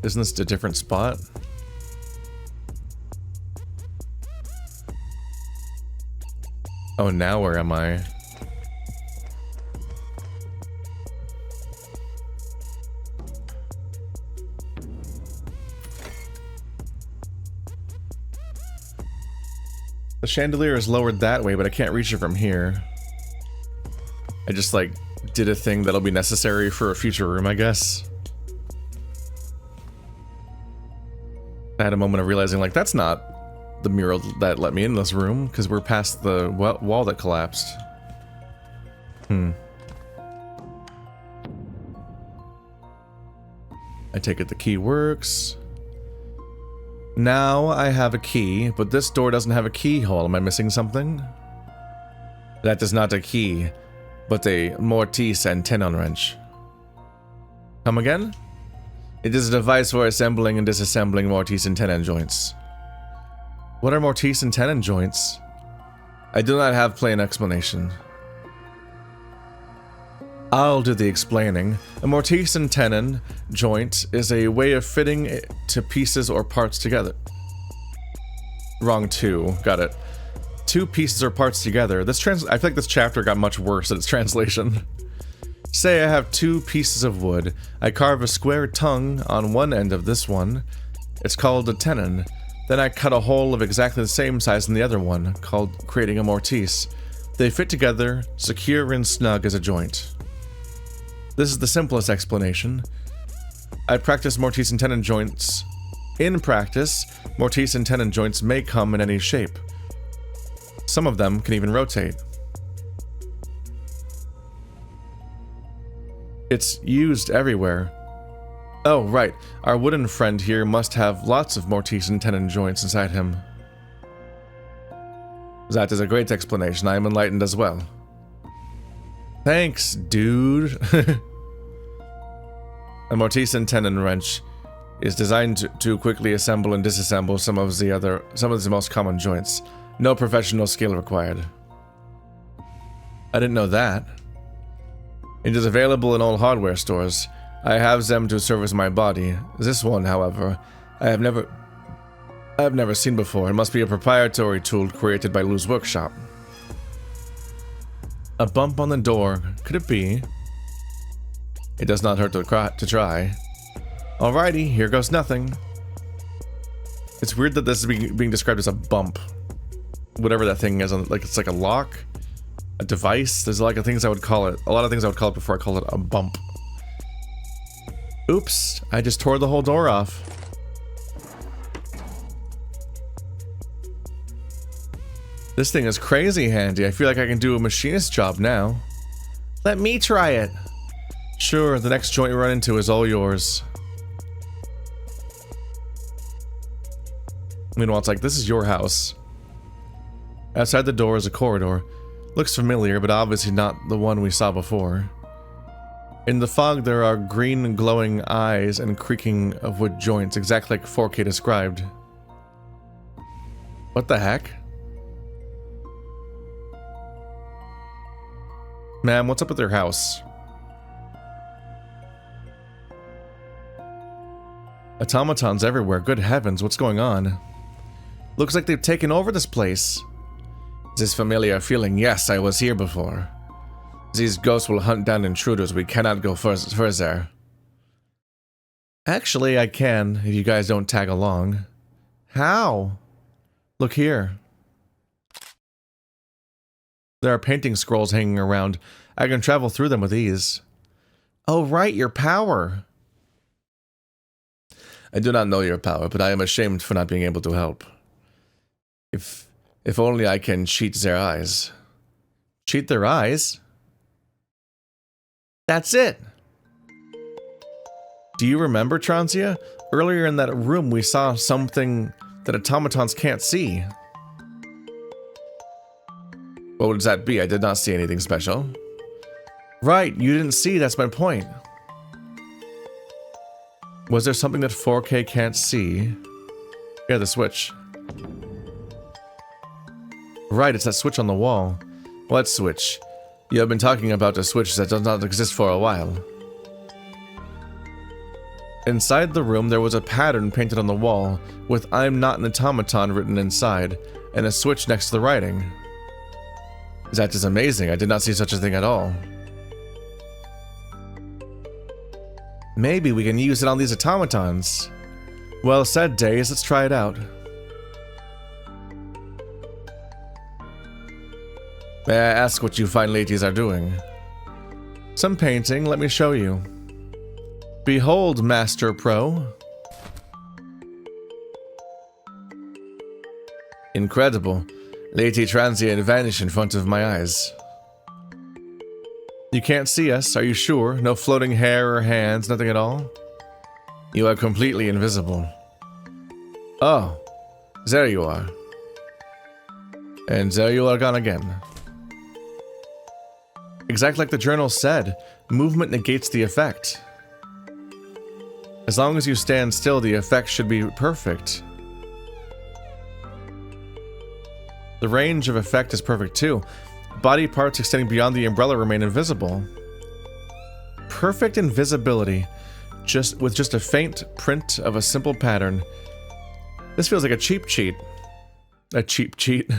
Isn't this a different spot? Oh, now where am I? The chandelier is lowered that way, but I can't reach it from here. I just, like, did a thing that'll be necessary for a future room, I guess. I had a moment of realizing, like, that's not the mural that let me in this room, because we're past the wall that collapsed. I take it the key works. Now I have a key, but this door doesn't have a keyhole. Am I missing something? That is not a key, but a mortise and tenon wrench. Come again? It is a device for assembling and disassembling mortise and tenon joints. What are mortise and tenon joints? I do not have plain explanation. I'll do the explaining. A mortise and tenon joint is a way of fitting to pieces or parts together. Wrong two. Got it. 2 pieces or parts together. I feel like this chapter got much worse at its translation. Say I have 2 pieces of wood. I carve a square tongue on one end of this one. It's called a tenon. Then I cut a hole of exactly the same size in the other one, called creating a mortise. They fit together, secure and snug as a joint. This is the simplest explanation. I practice mortise and tenon joints. In practice, mortise and tenon joints may come in any shape. Some of them can even rotate. It's used everywhere. Oh, right. Our wooden friend here must have lots of mortise and tenon joints inside him. That is a great explanation. I am enlightened as well. Thanks, dude. A mortise and tenon wrench is designed to quickly assemble and disassemble some of the most common joints. No professional skill required. I didn't know that. It is available in all hardware stores. I have them to service my body. This one, however, I have never seen before. It must be a proprietary tool created by Lou's workshop. A bump on the door. Could it be? It does not hurt to try. Alrighty, here goes nothing. It's weird that this is being described as a bump. Whatever that thing is, like it's like a lock, a device. There's a lot of things I would call it. A lot of things I would call it before I call it a bump. Oops, I just tore the whole door off. This thing is crazy handy. I feel like I can do a machinist job now. Let me try it. Sure, the next joint we run into is all yours. Meanwhile, it's like, this is your house. Outside the door is a corridor. Looks familiar, but obviously not the one we saw before. In the fog, there are green glowing eyes and creaking of wood joints, exactly like Fourkay described. What the heck? Ma'am, what's up with your house? Automatons everywhere. Good heavens, what's going on? Looks like they've taken over this place. This familiar feeling. Yes, I was here before. These ghosts will hunt down intruders. We cannot go further. Actually, I can, if you guys don't tag along. How? Look here. There are painting scrolls hanging around. I can travel through them with ease. Oh, right, your power. I do not know your power, but I am ashamed for not being able to help. If only I can cheat their eyes. Cheat their eyes? That's it! Do you remember, Transia? Earlier in that room we saw something that automatons can't see. What would that be? I did not see anything special. Right, you didn't see, that's my point. Was there something that Fourkay can't see? Yeah, the switch. Right, it's that switch on the wall. What switch? You have been talking about a switch that does not exist for a while. Inside the room, there was a pattern painted on the wall, with "I'm not an automaton" written inside, and a switch next to the writing. That is amazing. I did not see such a thing at all. Maybe we can use it on these automatons. Well said, Days. Let's try it out. May I ask what you fine ladies are doing? Some painting. Let me show you. Behold, Master Pro. Incredible. Lady Transient vanish in front of my eyes. You can't see us, are you sure? No floating hair or hands, nothing at all? You are completely invisible. Oh, there you are. And there you are gone again. Exactly like the journal said, movement negates the effect. As long as you stand still, the effect should be perfect. The range of effect is perfect too. Body parts extending beyond the umbrella remain invisible. Perfect invisibility, with just a faint print of a simple pattern. This feels like a cheap cheat. A cheap cheat.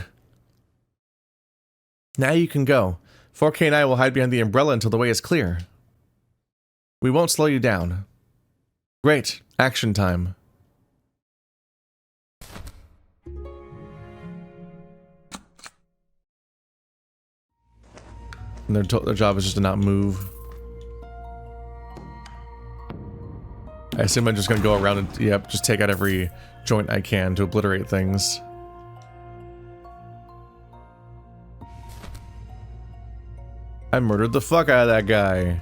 Now you can go. Fourkay and I will hide behind the umbrella until the way is clear. We won't slow you down. Great. Action time. And their job is just to not move. I assume I'm just gonna go around and, yep, just take out every joint I can to obliterate things. I murdered the fuck out of that guy.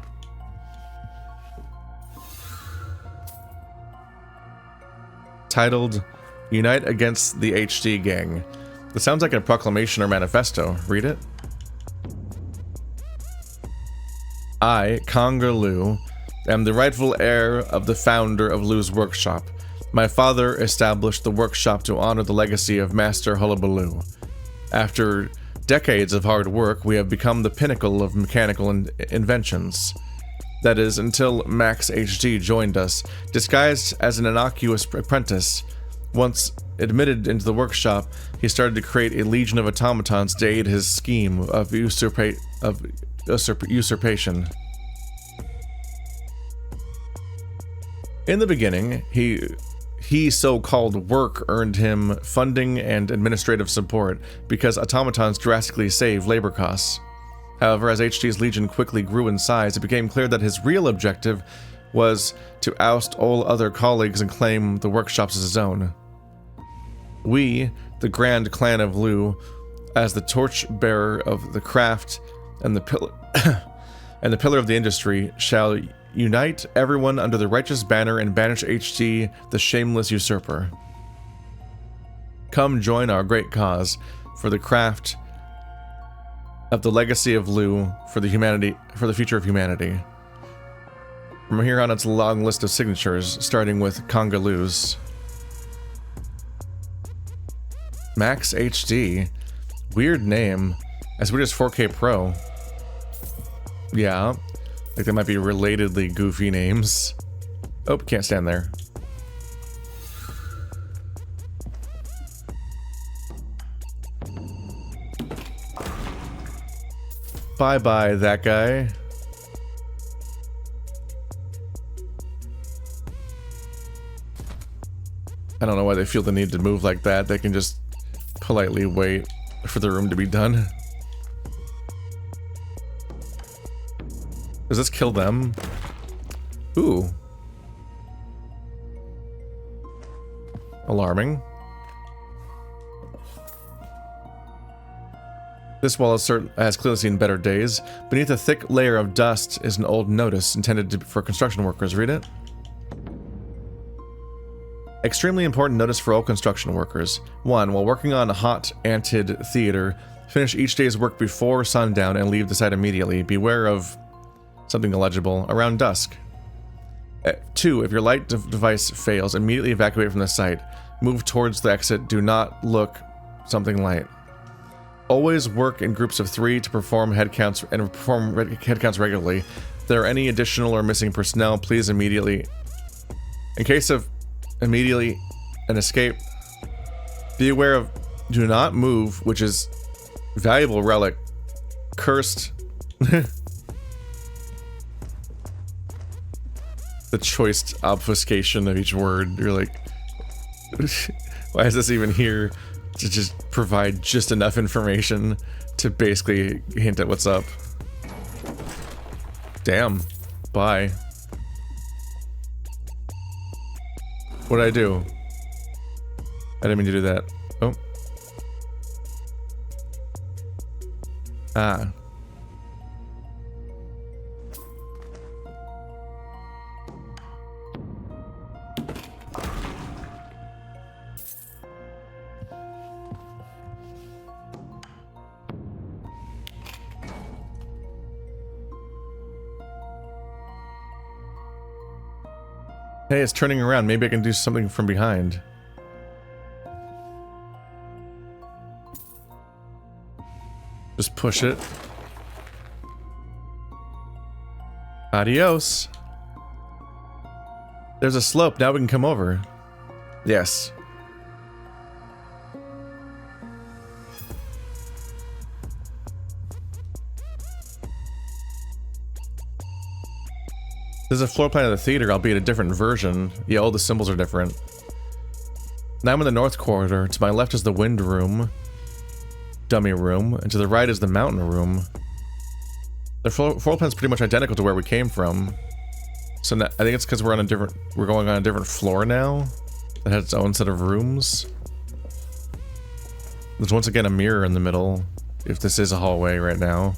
Titled, Unite Against the HDee Gang. This sounds like a proclamation or manifesto. Read it. I, Conga Lu, am the rightful heir of the founder of Lu's workshop. My father established the workshop to honor the legacy of Master Hullabaloo. After decades of hard work, we have become the pinnacle of mechanical inventions. That is, until Max HDee joined us, disguised as an innocuous apprentice. Once admitted into the workshop, he started to create a legion of automatons to aid his scheme of usurpation. In the beginning, he so-called work earned him funding and administrative support because automatons drastically save labor costs. However, as HDee's legion quickly grew in size, it became clear that his real objective was to oust all other colleagues and claim the workshops as his own. We, the Grand Clan of Lu, as the torch-bearer of the craft and the pillar and the pillar of the industry, shall unite everyone under the righteous banner and banish HDee, the shameless usurper. Come join our great cause for the craft of the legacy of Lu for the future of humanity. From here on, it's a long list of signatures, starting with Conga Lu's. Max HDee. Weird name. As weird as Fourkay Pro. Yeah. Like they might be relatedly goofy names. Oh, can't stand there. Bye-bye, that guy. I don't know why they feel the need to move like that. They can just politely wait for the room to be done. Does this kill them? Ooh. Alarming. This wall has clearly seen better days. Beneath a thick layer of dust is an old notice intended for construction workers. Read it. Extremely important notice for all construction workers. 1. While working on a hot anted theater, finish each day's work before sundown and leave the site immediately. Beware of something illegible around dusk. 2. If your light device fails, immediately evacuate from the site. Move towards the exit. Do not look something light. Always work in groups of 3 to perform head counts and perform head counts regularly. If there are any additional or missing personnel, please immediately. In case of immediately an escape, be aware of do not move, which is valuable relic. Cursed. The choice obfuscation of each word. You're like, why is this even here? To just provide just enough information to basically hint at what's up. Damn. Bye. What'd I do? I didn't mean to do that. Oh. Ah. Hey, it's turning around. Maybe I can do something from behind. Just push it. Adios. There's a slope. Now we can come over. Yes. There's a floor plan of the theater, albeit a different version. Yeah, all the symbols are different. Now I'm in the north corridor. To my left is the wind room. Dummy room. And to the right is the mountain room. The floor plan's pretty much identical to where we came from. So now, I think it's because we're going on a different floor now that has its own set of rooms. There's once again a mirror in the middle, if this is a hallway right now.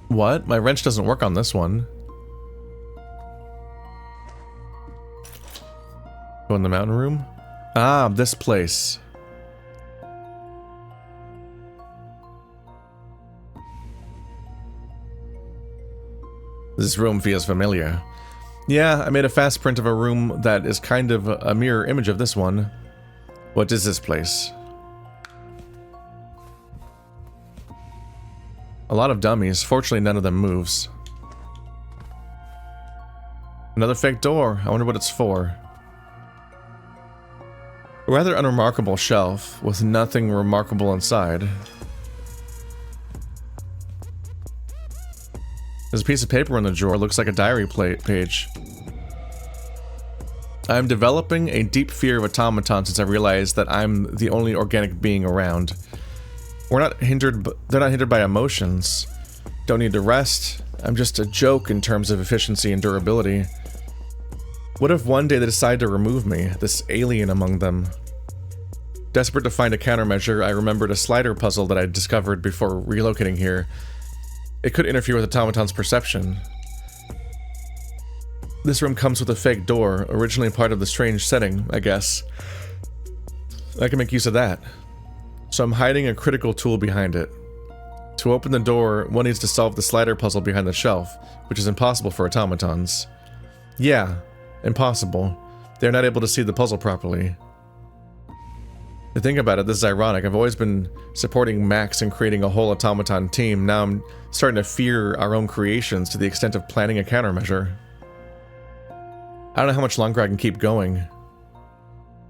What? My wrench doesn't work on this one. Go in the mountain room? Ah, this place. This room feels familiar. Yeah, I made a fast print of a room that is kind of a mirror image of this one. What is this place? A lot of dummies. Fortunately, none of them moves. Another fake door. I wonder what it's for. A rather unremarkable shelf with nothing remarkable inside. There's a piece of paper in the drawer. Looks like a diary page. I'm developing a deep fear of automaton since I realized that I'm the only organic being around. They're not hindered by emotions. Don't need to rest. I'm just a joke in terms of efficiency and durability. What if one day they decide to remove me, this alien among them? Desperate to find a countermeasure, I remembered a slider puzzle that I discovered before relocating here. It could interfere with automaton's perception. This room comes with a fake door, originally part of the strange setting, I guess. I can make use of that. So I'm hiding a critical tool behind it. To open the door, one needs to solve the slider puzzle behind the shelf, which is impossible for automatons. Yeah, impossible. They're not able to see the puzzle properly. To think about it, this is ironic. I've always been supporting Max in creating a whole automaton team. Now I'm starting to fear our own creations to the extent of planning a countermeasure. I don't know how much longer I can keep going.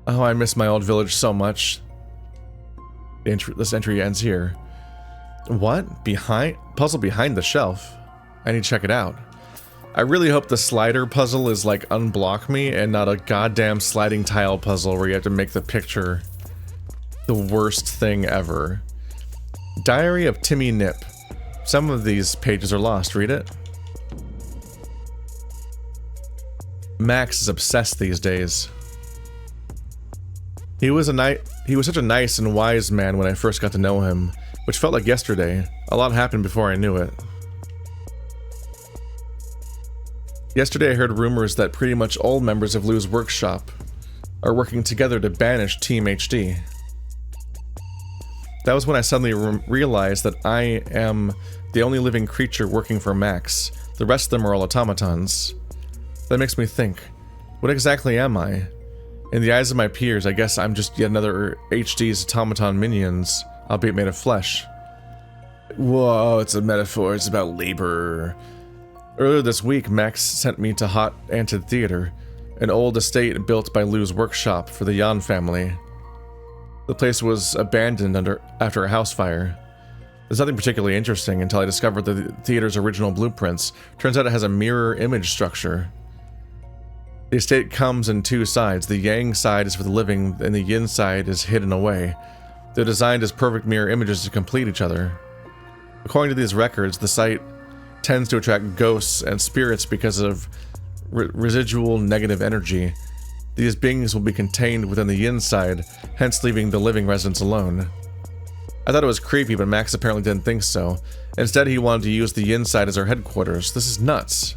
Oh, I miss my old village so much. This entry ends here. What? Puzzle behind the shelf? I need to check it out. I really hope the slider puzzle is like unblock me and not a goddamn sliding tile puzzle where you have to make the picture the worst thing ever. Diary of Timmy Nip. Some of these pages are lost. Read it. Max is obsessed these days. He was such a nice and wise man when I first got to know him, which felt like yesterday. A lot happened before I knew it. Yesterday I heard rumors that pretty much all members of Lou's workshop are working together to banish Team HDee. That was when I suddenly realized that I am the only living creature working for Max. The rest of them are all automatons. That makes me think, what exactly am I? In the eyes of my peers, I guess I'm just yet another HDee's automaton minions, albeit made of flesh. Whoa, it's a metaphor, it's about labor. Earlier this week, Max sent me to Hot Anted Theater, an old estate built by Lou's workshop for the Yan family. The place was abandoned after a house fire. There's nothing particularly interesting until I discovered the theater's original blueprints. Turns out it has a mirror image structure. The estate comes in two sides. The yang side is for the living, and the yin side is hidden away. They're designed as perfect mirror images to complete each other. According to these records, the site tends to attract ghosts and spirits because of residual negative energy. These beings will be contained within the yin side, hence leaving the living residents alone. I thought it was creepy, but Max apparently didn't think so. Instead, he wanted to use the yin side as our headquarters. This is nuts.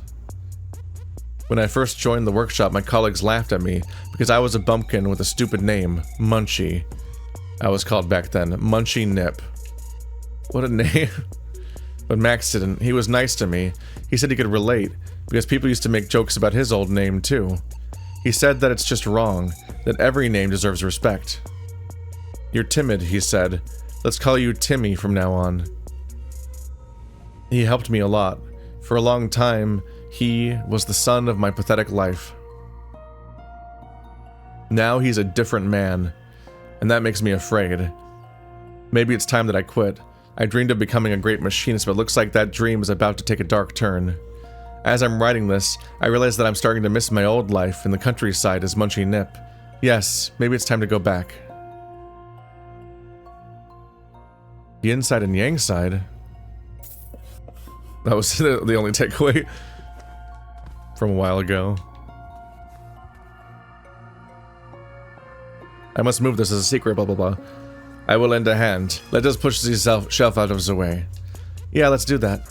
When I first joined the workshop, my colleagues laughed at me because I was a bumpkin with a stupid name, Munchie. I was called back then, Munchie Nip. What a name. But Max didn't. He was nice to me. He said he could relate, because people used to make jokes about his old name too. He said that it's just wrong, that every name deserves respect. You're timid, he said. Let's call you Timmy from now on. He helped me a lot. For a long time, he was the sun of my pathetic life. Now he's a different man, and that makes me afraid. Maybe it's time that I quit. I dreamed of becoming a great machinist, but it looks like that dream is about to take a dark turn. As I'm writing this, I realize that I'm starting to miss my old life in the countryside as Munchy Nip. Yes, maybe it's time to go back. The inside and yang side? That was the only takeaway from a while ago. I must move this as a secret, blah blah blah. I will lend a hand. Let us push the shelf out of the way. Yeah, let's do that.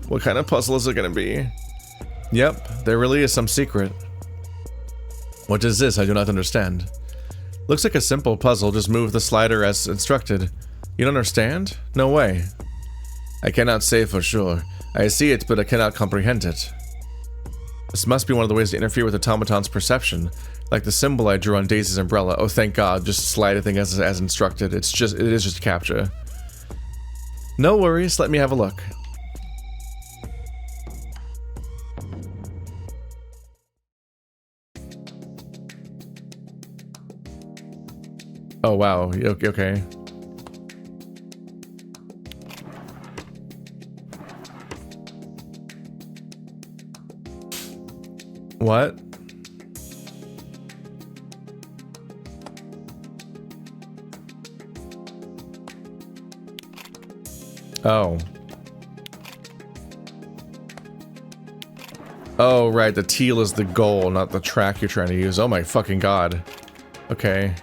What kind of puzzle is it gonna be? Yep, there really is some secret. What is this? I do not understand. Looks like a simple puzzle, just move the slider as instructed. You don't understand? No way. I cannot say for sure. I see it, but I cannot comprehend it. This must be one of the ways to interfere with Automaton's perception. Like the symbol I drew on Daisy's umbrella. Oh, thank God, just slide a thing as instructed. It is just CAPTCHA. No worries, let me have a look. Oh wow, okay. What? Oh. Oh, right, the teal is the goal, not the track you're trying to use. Oh my fucking God. Okay.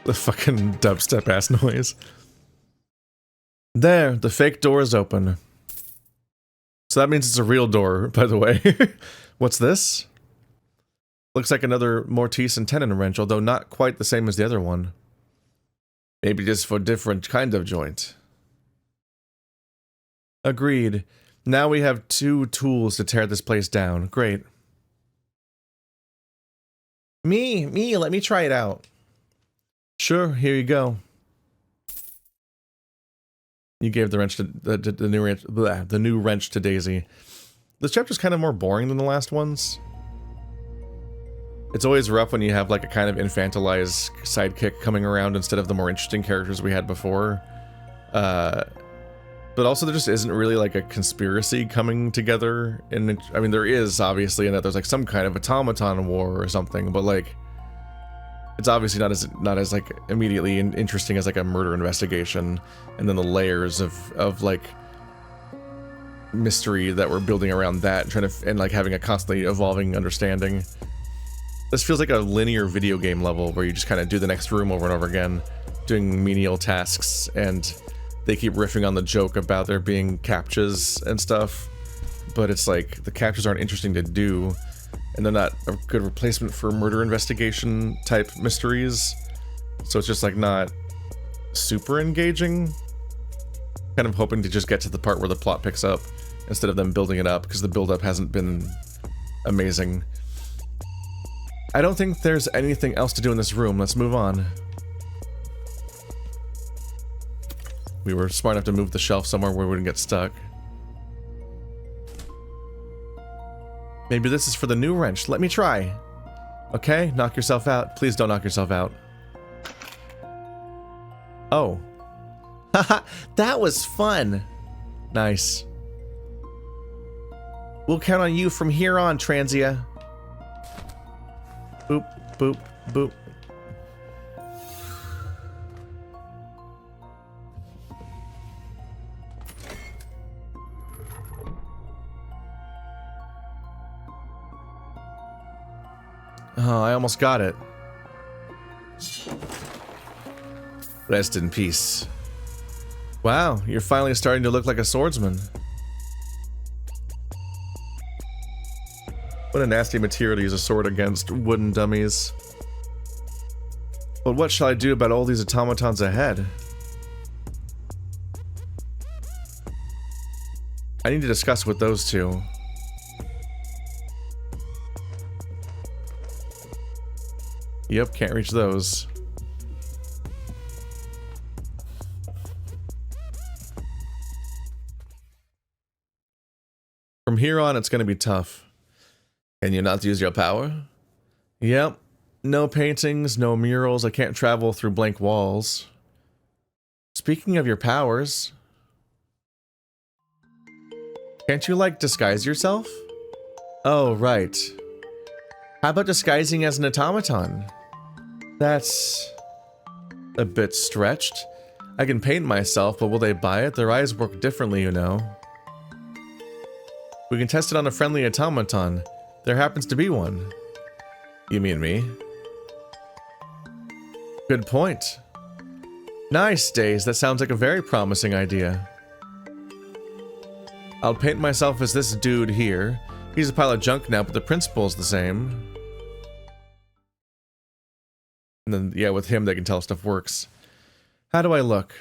The fucking dubstep ass noise. There, the fake door is open. So that means it's a real door, by the way. What's this? Looks like another mortise and tenon wrench, although not quite the same as the other one. Maybe just for different kind of joint. Agreed. Now we have 2 tools to tear this place down. Great. Me, let me try it out. Sure, here you go. You gave the wrench to the new wrench to Daisy. This chapter's kind of more boring than the last ones. It's always rough when you have like a kind of infantilized sidekick coming around instead of the more interesting characters we had before. But also there just isn't really like a conspiracy coming together. And I mean, there is obviously in that there's like some kind of automaton war or something, but like it's obviously not as like immediately interesting as like a murder investigation, and then the layers of like mystery that we're building around that, and like having a constantly evolving understanding. This feels like a linear video game level where you just kind of do the next room over and over again, doing menial tasks, and they keep riffing on the joke about there being CAPTCHAs and stuff, but it's like the CAPTCHAs aren't interesting to do, and they're not a good replacement for murder investigation type mysteries, so it's just like not super engaging. Kind of hoping to just get to the part where the plot picks up instead of them building it up, because the build-up hasn't been amazing. I don't think there's anything else to do in this room. Let's move on. We were smart enough to move the shelf somewhere where we wouldn't get stuck. Maybe this is for the new wrench. Let me try. Okay, knock yourself out. Please don't knock yourself out. Oh. Haha, that was fun. Nice. We'll count on you from here on, Transia. Boop, boop, boop. Oh, I almost got it. Rest in peace. Wow, you're finally starting to look like a swordsman. What a nasty material to use a sword against wooden dummies. But what shall I do about all these automatons ahead? I need to discuss with those two. Yep, can't reach those. From here on, it's going to be tough. Can you not use your power? Yep. No paintings, no murals. I can't travel through blank walls. Speaking of your powers, can't you, like, disguise yourself? Oh, right. How about disguising as an automaton? That's a bit stretched. I can paint myself, but will they buy it? Their eyes work differently, you know. We can test it on a friendly automaton. There happens to be one. You mean me? Good point. Nice, Days. That sounds like a very promising idea. I'll paint myself as this dude here. He's a pile of junk now, but the principle's the same. And then, yeah, with him, they can tell if stuff works. How do I look?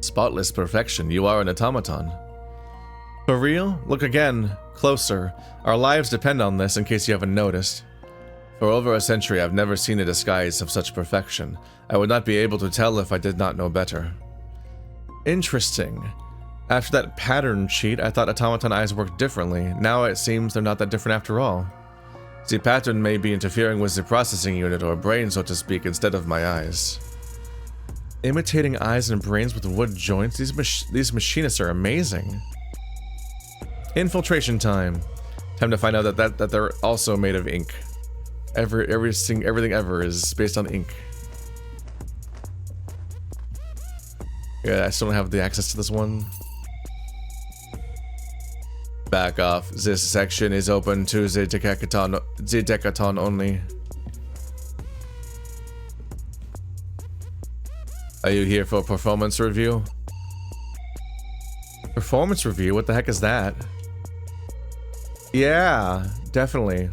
Spotless perfection. You are an automaton. For real? Look again. Closer. Our lives depend on this, in case you haven't noticed. For over a century, I've never seen a disguise of such perfection. I would not be able to tell if I did not know better. Interesting. After that pattern cheat, I thought automaton eyes worked differently. Now it seems they're not that different after all. The pattern may be interfering with the processing unit or brain, so to speak, instead of my eyes. Imitating eyes and brains with wood joints? These machinists are amazing. Infiltration time. Time to find out that they're also made of ink. Everything ever is based on ink. Yeah, I still don't have the access to this one. Back off. This section is open to the decaton only. Are you here for a performance review? Performance review? What the heck is that? Yeah, definitely.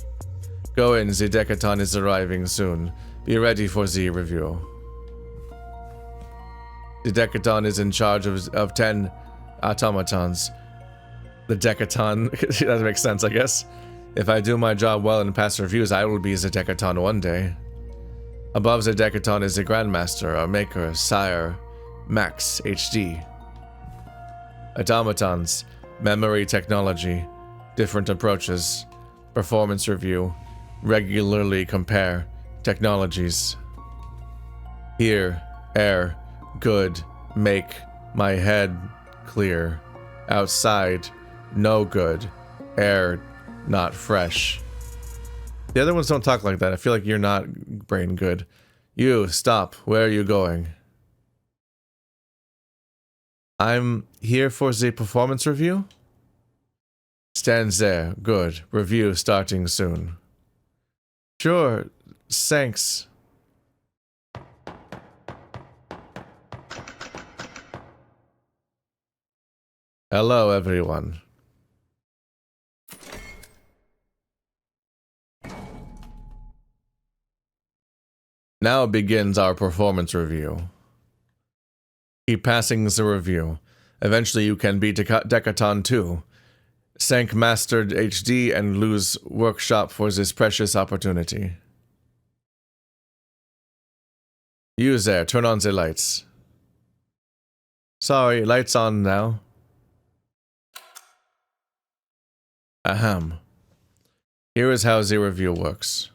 Go in, the decaton is arriving soon. Be ready for the review. The decaton is in charge of 10 automatons. The decaton, that makes sense, I guess. If I do my job well and pass reviews, I will be the decaton one day. Above the decaton is the grandmaster, our maker, sire, Max, HDee. Automatons, memory technology, different approaches, performance review, regularly compare technologies. Here, air, good, make my head clear. Outside, no good, air, not fresh. The other ones don't talk like that. I feel like you're not brain good. You, stop. Where are you going? I'm here for the performance review? Stand there. Good. Review starting soon. Sure. Thanks. Hello, everyone. Now begins our performance review. Keep passing the review. Eventually you can be Decaton too. Thank Mastered HDee and lose workshop for this precious opportunity. You there, turn on the lights. Sorry, lights on now. Ahem. Here is how the review works.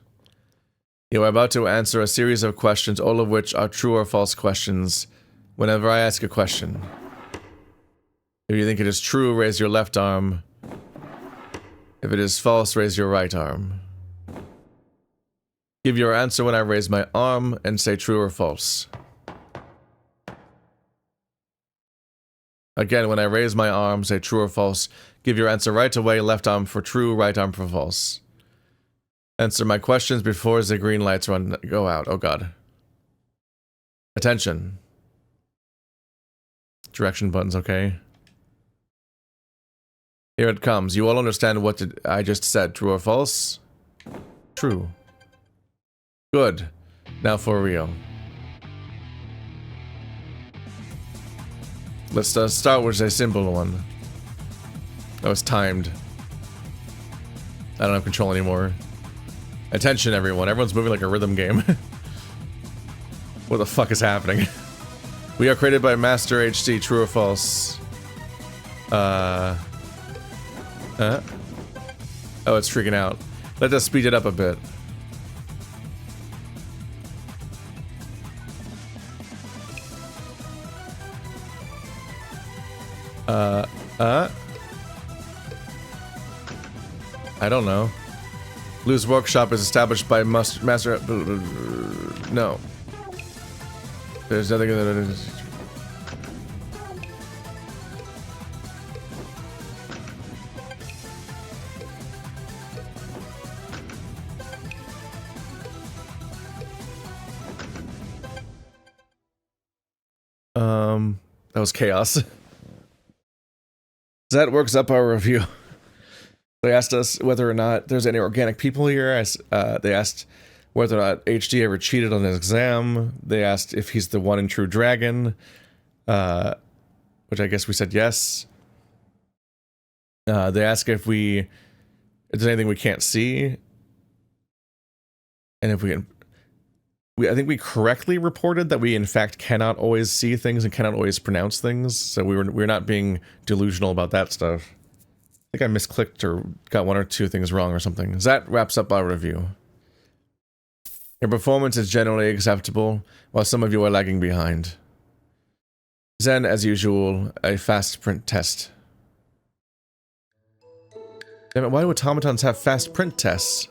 You are about to answer a series of questions, all of which are true or false questions. Whenever I ask a question, if you think it is true, raise your left arm. If it is false, raise your right arm. Give your answer when I raise my arm and say true or false. Again, when I raise my arm, say true or false. Give your answer right away, left arm for true, right arm for false. Answer my questions before the green lights go out. Oh god. Attention. Direction buttons, okay. Here it comes. You all understand what I just said. True or false? True. Good. Now for real. Let's start with a simple one. That was timed. I don't have control anymore. Attention, everyone. Everyone's moving like a rhythm game. What the fuck is happening? We are created by Master HDee. True or false? Oh, it's freaking out. Let us speed it up a bit. I don't know. Blues Workshop is established by Master... No. There's nothing that is... That was chaos. That works up our review. They asked us whether or not there's any organic people here. They asked whether or not HDee ever cheated on his exam. They asked if he's the one and true dragon, which I guess we said yes. They ask if there's anything we can't see, and if we can. I think we correctly reported that we in fact cannot always see things and cannot always pronounce things. So we're not being delusional about that stuff. I think I misclicked or got one or two things wrong or something. That wraps up our review. Your performance is generally acceptable, while some of you are lagging behind. Then, as usual, a fast print test. Damn it, why do automatons have fast print tests?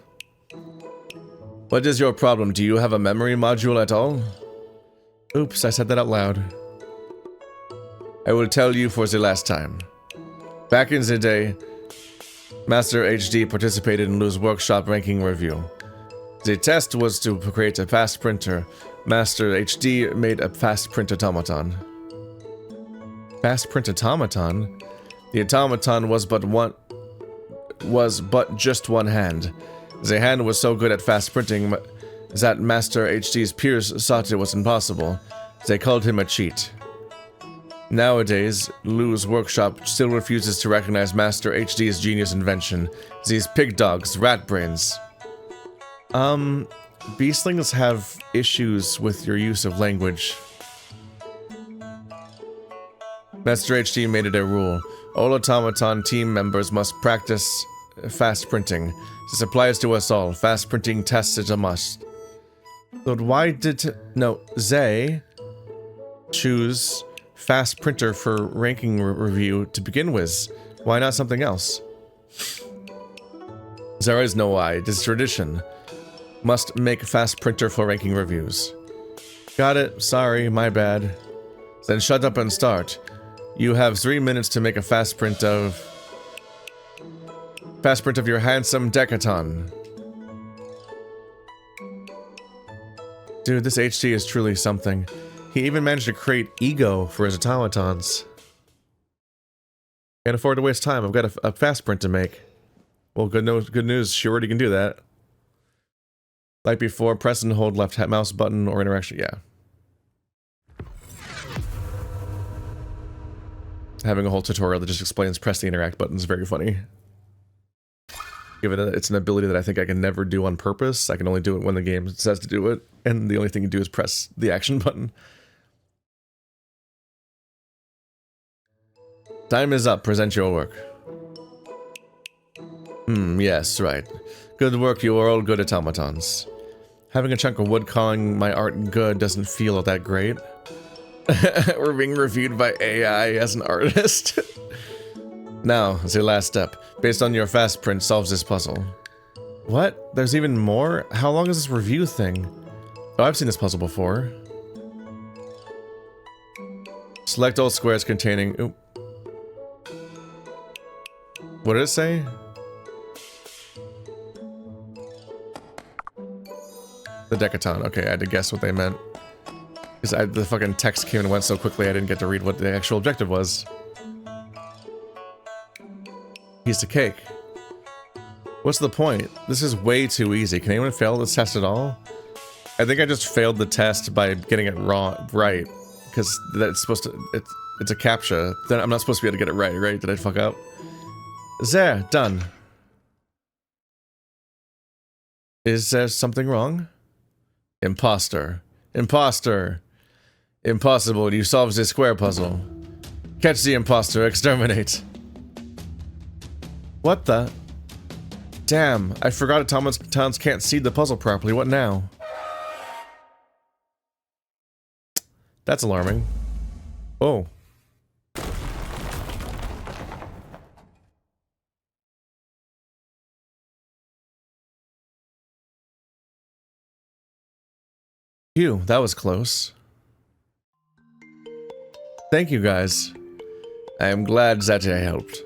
What is your problem? Do you have a memory module at all? Oops, I said that out loud. I will tell you for the last time. Back in the day, Master HDee participated in Blues Workshop ranking review. The test was to create a fast printer. Master HDee made a fast print automaton. Fast print automaton? The automaton was but just one hand. The hand was so good at fast printing that Master HDee's peers thought it was impossible. They called him a cheat. Nowadays, Blues Workshop still refuses to recognize Master HDee's genius invention. These pig dogs, rat brains. Beastlings have issues with your use of language. Master HDee made it a rule. All automaton team members must practice fast printing. This applies to us all. Fast printing tests is a must. But why did... No, they choose fast printer for ranking review to begin with. Why not something else? There is no why. It is tradition. Must make fast printer for ranking reviews. Got it. Sorry, my bad. Then shut up and start. You have 3 minutes to make a fast print of your handsome decaton. Dude, this HDee is truly something. He even managed to create ego for his automatons. Can't afford to waste time. I've got a fast print to make. Well, good news. She already can do that. Like before, press and hold left mouse button or interaction. Yeah. Having a whole tutorial that just explains press the interact button is very funny. Given that it's an ability that I think I can never do on purpose. I can only do it when the game says to do it, and the only thing you do is press the action button. Time is up. Present your work. Yes, right. Good work, you are all good automatons. Having a chunk of wood calling my art good doesn't feel that great. We're being reviewed by AI as an artist. Now, the last step. Based on your fast print, solves this puzzle. What? There's even more? How long is this review thing? Oh, I've seen this puzzle before. Select all squares containing... Oop. What did it say? The decaton. Okay, I had to guess what they meant. Because the fucking text came and went so quickly I didn't get to read what the actual objective was. Piece of cake. What's the point? This is way too easy. Can anyone fail this test at all? I think I just failed the test by getting it wrong, right? Because that's supposed to... it's a CAPTCHA. Then I'm not supposed to be able to get it right, right? Did I fuck up? There, done. Is there something wrong? Imposter. Imposter. Impossible, you solve the square puzzle. Catch the imposter, exterminate. What the? Damn, I forgot automatons can't see the puzzle properly. What now? That's alarming. Oh. Phew, that was close. Thank you guys. I am glad that I helped.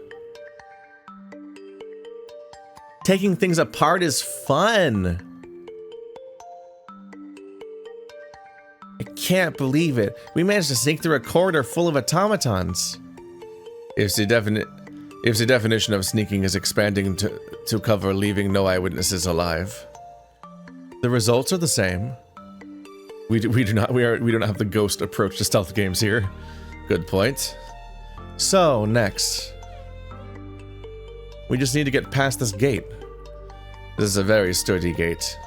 Taking things apart is fun. I can't believe it. We managed to sneak through a corridor full of automatons. If the definition of sneaking is expanding to cover leaving no eyewitnesses alive. The results are the same. We don't have the ghost approach to stealth games here. Good point. So, next. We just need to get past this gate. This is a very sturdy gate.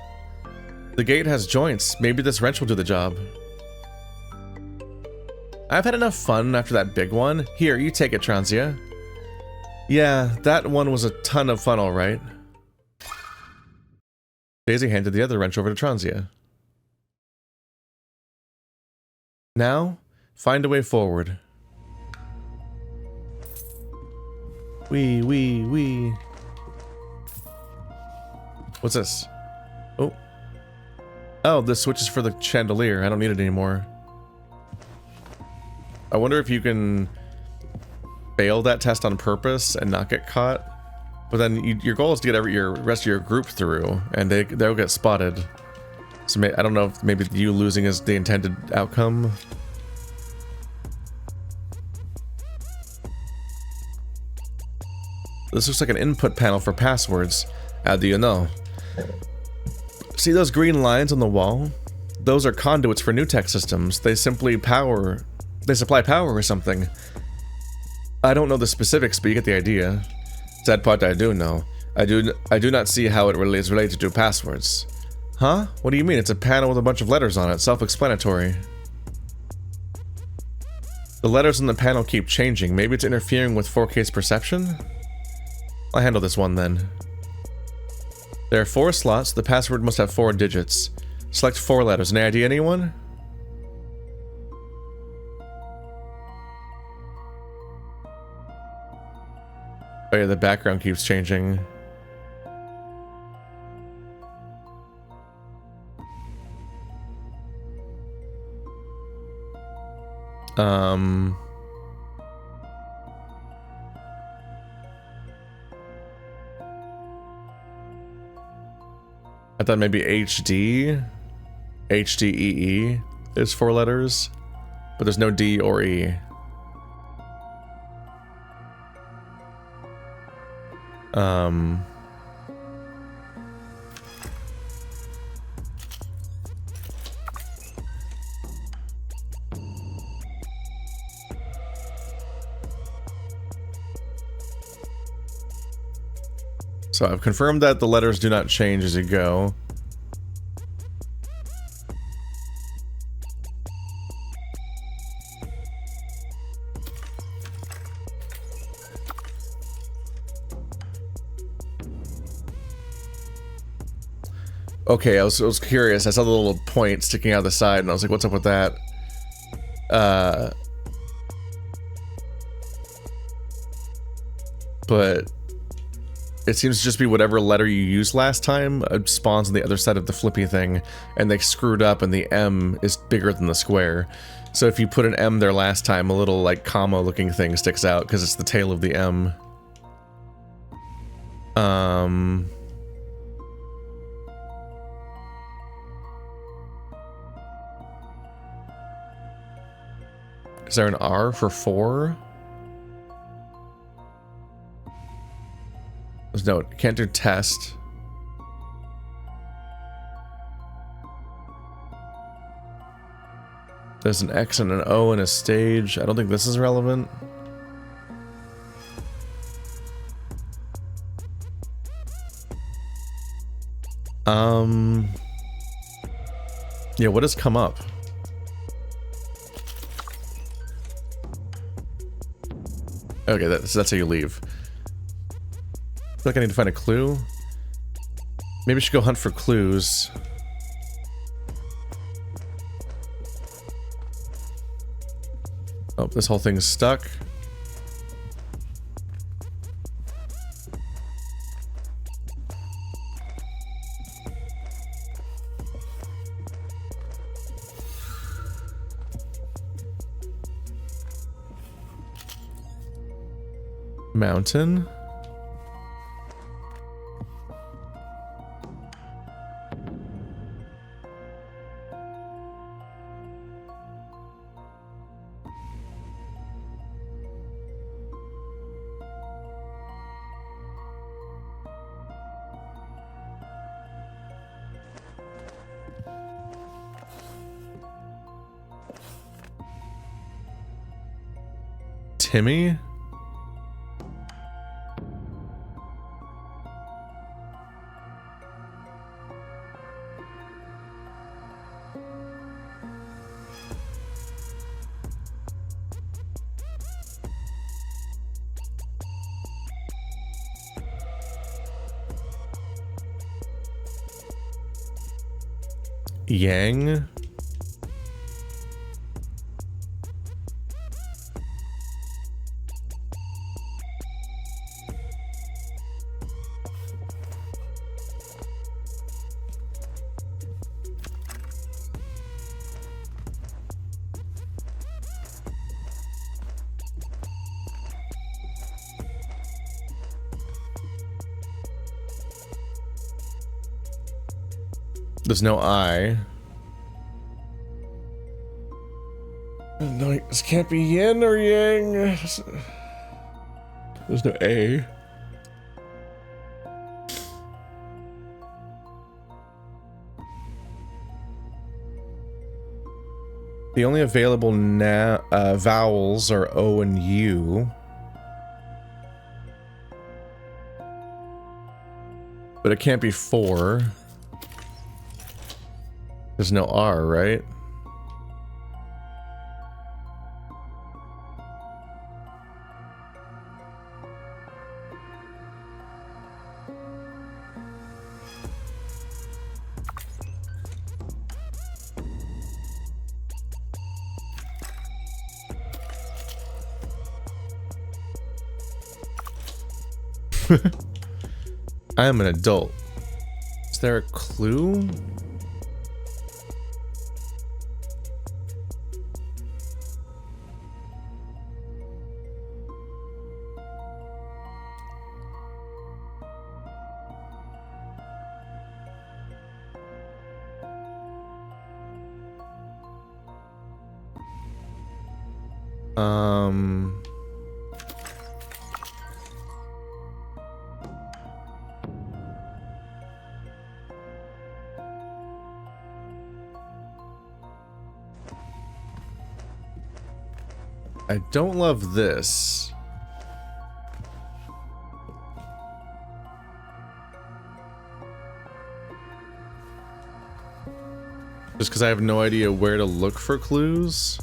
The gate has joints. Maybe this wrench will do the job. I've had enough fun after that big one. Here, you take it, Transia. Yeah, that one was a ton of fun, alright. Daisy handed the other wrench over to Transia. Now, find a way forward. Wee. What's this? Oh. Oh, this switch is for the chandelier. I don't need it anymore. I wonder if you can fail that test on purpose and not get caught. But then your goal is to get your rest of your group through, and they'll get spotted. So I don't know if maybe you losing is the intended outcome. This looks like an input panel for passwords. How do you know? See those green lines on the wall? Those are conduits for new tech systems. They supply power or something. I don't know the specifics, but you get the idea. That part I do know. I do not see how it is related to passwords. Huh? What do you mean? It's a panel with a bunch of letters on it. Self-explanatory. The letters on the panel keep changing. Maybe it's interfering with Fourkay's perception? I'll handle this one then. There are 4 slots. The password must have 4 digits. Select 4 letters. Any idea, anyone? Oh yeah, the background keeps changing. I thought maybe HDee, HDEE is 4 letters, but there's no D or E. So I've confirmed that the letters do not change as you go. Okay, I was curious. I saw the little point sticking out the side, and I was like, what's up with that? But it seems to just be whatever letter you used last time spawns on the other side of the flippy thing, and they screwed up, and the M is bigger than the square. So if you put an M there last time, a little, like, comma-looking thing sticks out, because it's the tail of the M. Is there an R for 4? There's no, can't do test. There's an X and an O and a stage. I don't think this is relevant. Yeah, what has come up? Okay, that's how you leave. I feel like I need to find a clue. Maybe we should go hunt for clues. Oh, this whole thing's stuck. Mountain. Timmy? Yang? There's no I. No, this can't be yin or yang. There's no A. The only available vowels are O and U. But it can't be 4. There's no R, right? I am an adult. Is there a clue? I don't love this. Just because I have no idea where to look for clues?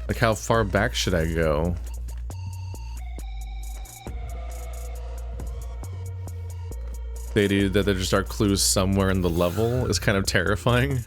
Like, how far back should I go? The idea that there just are clues somewhere in the level is kind of terrifying.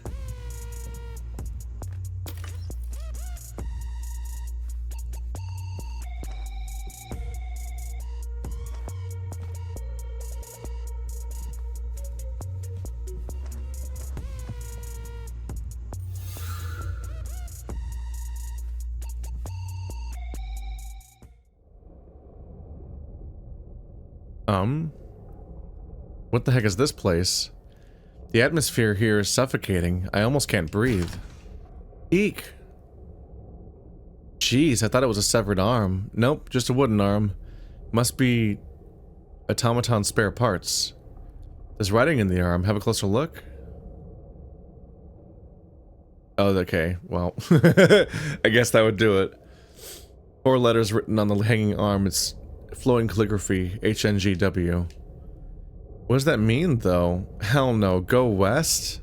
What the heck is this place? The atmosphere here is suffocating. I almost can't breathe. Eek! Jeez, I thought it was a severed arm. Nope, just a wooden arm. Must be Automaton spare parts. There's writing in the arm. Have a closer look. Oh, okay. Well, I guess that would do it. 4 letters written on the hanging arm. It's flowing calligraphy. HNGW. What does that mean, though? Hell no. Go west?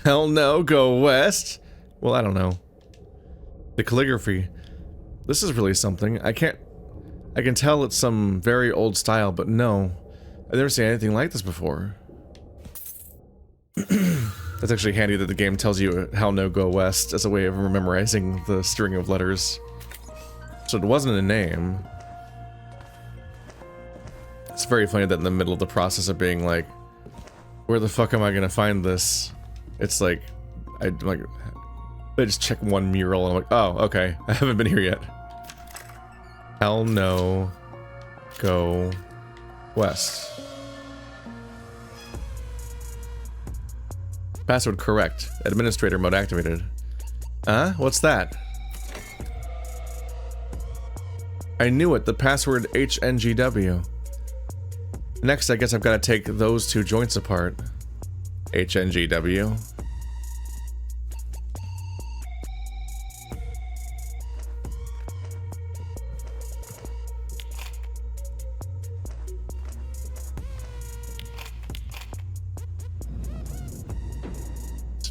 Hell no. Go west? Well, I don't know. The calligraphy. This is really something. I can tell it's some very old style, but no. I've never seen anything like this before. That's actually handy that the game tells you hell no, go west as a way of memorizing the string of letters. So it wasn't a name. It's very funny that in the middle of the process of being like, where the fuck am I gonna find this? It's like, I just check one mural and I'm like, oh, okay, I haven't been here yet. Hell no, go west. Password correct. Administrator mode activated. Huh? What's that? I knew it. The password HNGW. Next, I guess I've got to take those 2 joints apart. HNGW.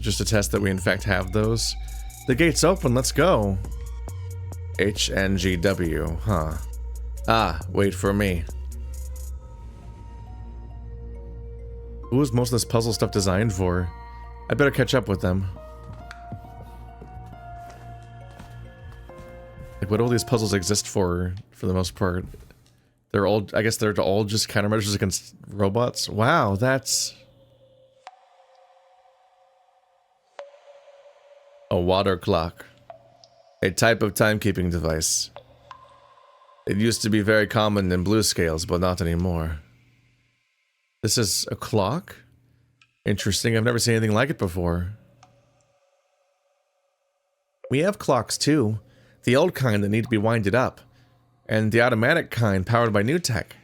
Just to test that we in fact have those. The gate's open, let's go. HNGW, huh? Ah, wait for me. Who was most of this puzzle stuff designed for? I better catch up with them. Like, what do all these puzzles exist for the most part? They're all, I guess they're all just countermeasures against robots? Wow, that's... A water clock. A type of timekeeping device. It used to be very common in Bluescales, but not anymore. This is a clock? Interesting, I've never seen anything like it before. We have clocks too. The old kind that need to be winded up. And the automatic kind powered by new tech.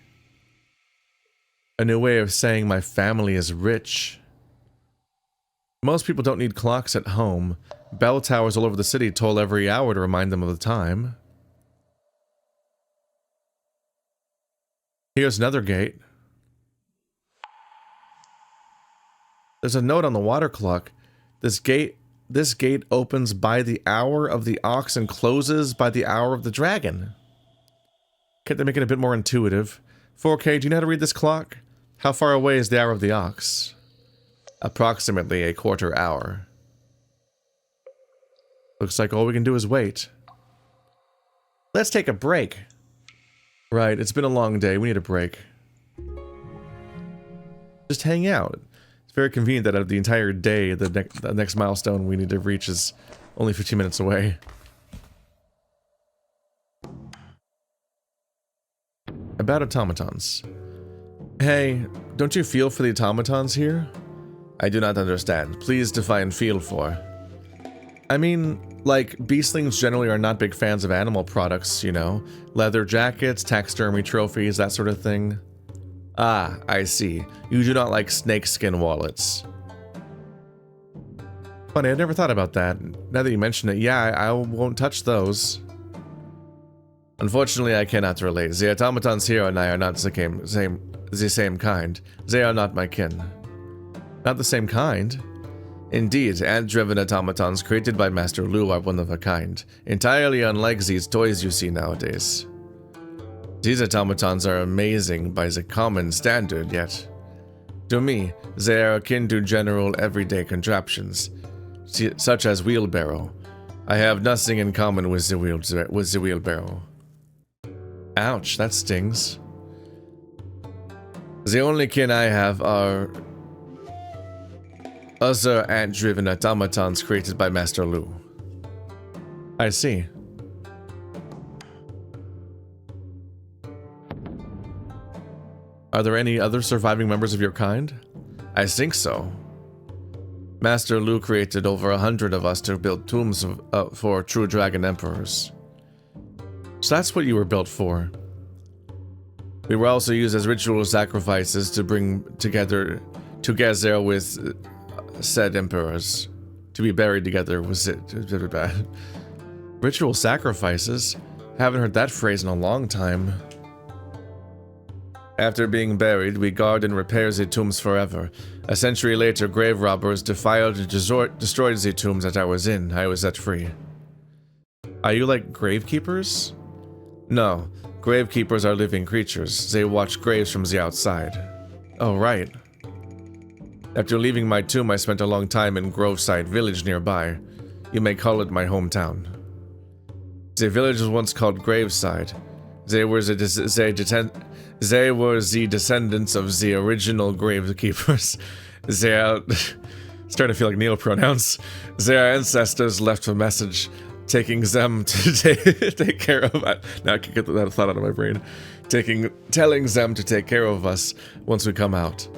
A new way of saying my family is rich. Most people don't need clocks at home. Bell towers all over the city toll every hour to remind them of the time. Here's another gate. There's a note on the water clock. This gate opens by the hour of the ox and closes by the hour of the dragon. Can't they make it a bit more intuitive? 4K, do you know how to read this clock? How far away is the hour of the ox? Approximately a quarter hour. Looks like all we can do is wait. Let's take a break. Right, it's been a long day. We need a break. Just hang out. It's very convenient that out of the entire day, the next milestone we need to reach is only 15 minutes away. About automatons. Hey, don't you feel for the automatons here? I do not understand. Please define feel for. I mean, like, beastlings generally are not big fans of animal products, you know? Leather jackets, taxidermy trophies, that sort of thing. Ah, I see. You do not like snakeskin wallets. Funny, I never thought about that. Now that you mention it, yeah, I won't touch those. Unfortunately, I cannot relate. The automatons here and I are not the same kind. They are not my kin. Not the same kind? Indeed, ant-driven automatons created by Master Lu are one of a kind, entirely unlike these toys you see nowadays. These automatons are amazing by the common standard, yet to me, they are akin to general everyday contraptions, such as wheelbarrow. I have nothing in common with the wheelbarrow. Ouch, that stings. The only kin I have are other ant-driven automatons created by Master Lu. I see. Are there any other surviving members of your kind? I think so. Master Lu created over 100 of us to build tombs for true dragon emperors. So that's what you were built for. We were also used as ritual sacrifices to bring together with said emperors. To be buried together was it? Ritual sacrifices? Haven't heard that phrase in a long time. After being buried, we guard and repair the tombs forever. A century later, grave robbers defiled and destroyed the tombs that I was in. I was set free. Are you like gravekeepers? No. Gravekeepers are living creatures. They watch graves from the outside. Oh, right. After leaving my tomb, I spent a long time in Groveside village nearby. You may call it my hometown. The village was once called Graveside. They were the descendants of the original gravekeepers. Starting to feel like Neopronouns. Their ancestors left a message, taking them to take care of us. Now I can get that thought out of my brain. Telling them to take care of us once we come out.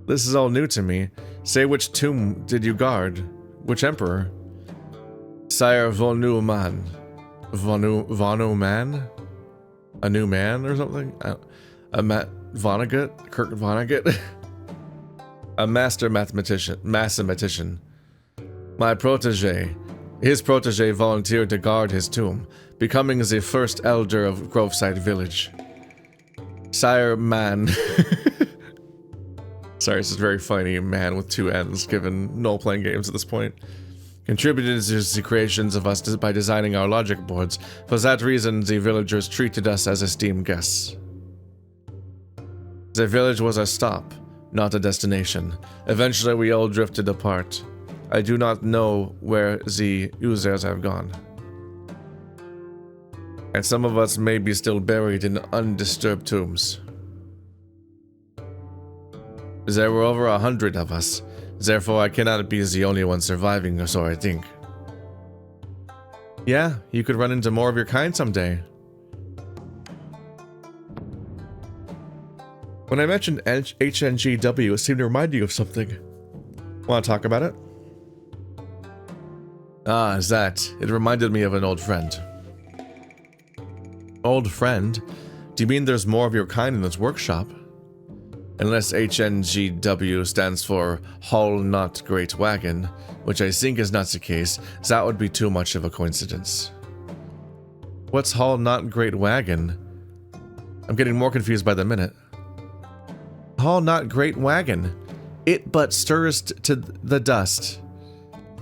This is all new to me. Say, which tomb did you guard? Which emperor? Sire Vonuman. Vonuman? A new man or something? Vonnegut? Kirk Vonnegut? A master mathematician. My protege. His protege volunteered to guard his tomb, becoming the first elder of Groveside village. Sire Man. Sorry, this is very funny. Man with two N's, given no playing games at this point. Contributed to the creations of us by designing our logic boards. For that reason, the villagers treated us as esteemed guests. The village was a stop, not a destination. Eventually, we all drifted apart. I do not know where the users have gone. And some of us may be still buried in undisturbed tombs. There were over 100 of us. Therefore, I cannot be the only one surviving, so I think. Yeah, you could run into more of your kind someday. When I mentioned HNGW, it seemed to remind you of something. Want to talk about it? Ah, that. It reminded me of an old friend. Old friend? Do you mean there's more of your kind in this workshop? Unless HNGW stands for Hull Not Great Wagon, which I think is not the case, that would be too much of a coincidence. What's Hull Not Great Wagon? I'm getting more confused by the minute. Hull Not Great Wagon. It but stirs to the dust.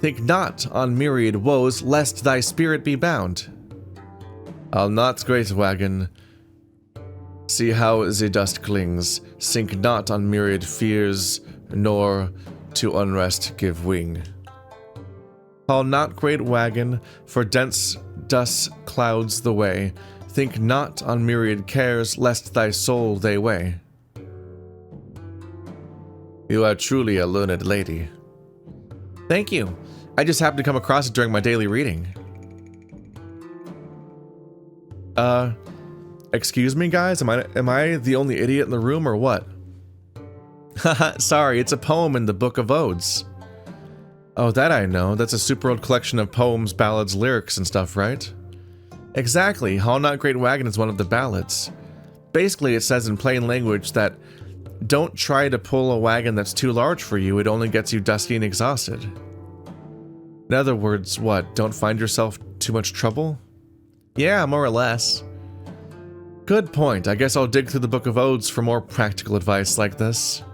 Think not on myriad woes, lest thy spirit be bound. Hull Not Great Wagon. See how the dust clings, sink not on myriad fears, nor to unrest give wing. Haul not great wagon, for dense dust clouds the way, think not on myriad cares, lest thy soul they weigh. You are truly a learned lady. Thank you. I just happened to come across it during my daily reading. Excuse me, guys? Am I the only idiot in the room, or what? Haha, sorry, it's a poem in the Book of Odes. Oh, that I know. That's a super old collection of poems, ballads, lyrics, and stuff, right? Exactly. Haul Not Great Wagon is one of the ballads. Basically, it says in plain language that don't try to pull a wagon that's too large for you, it only gets you dusty and exhausted. In other words, what? Don't find yourself too much trouble? Yeah, more or less. Good point. I guess I'll dig through the Book of Odes for more practical advice like this.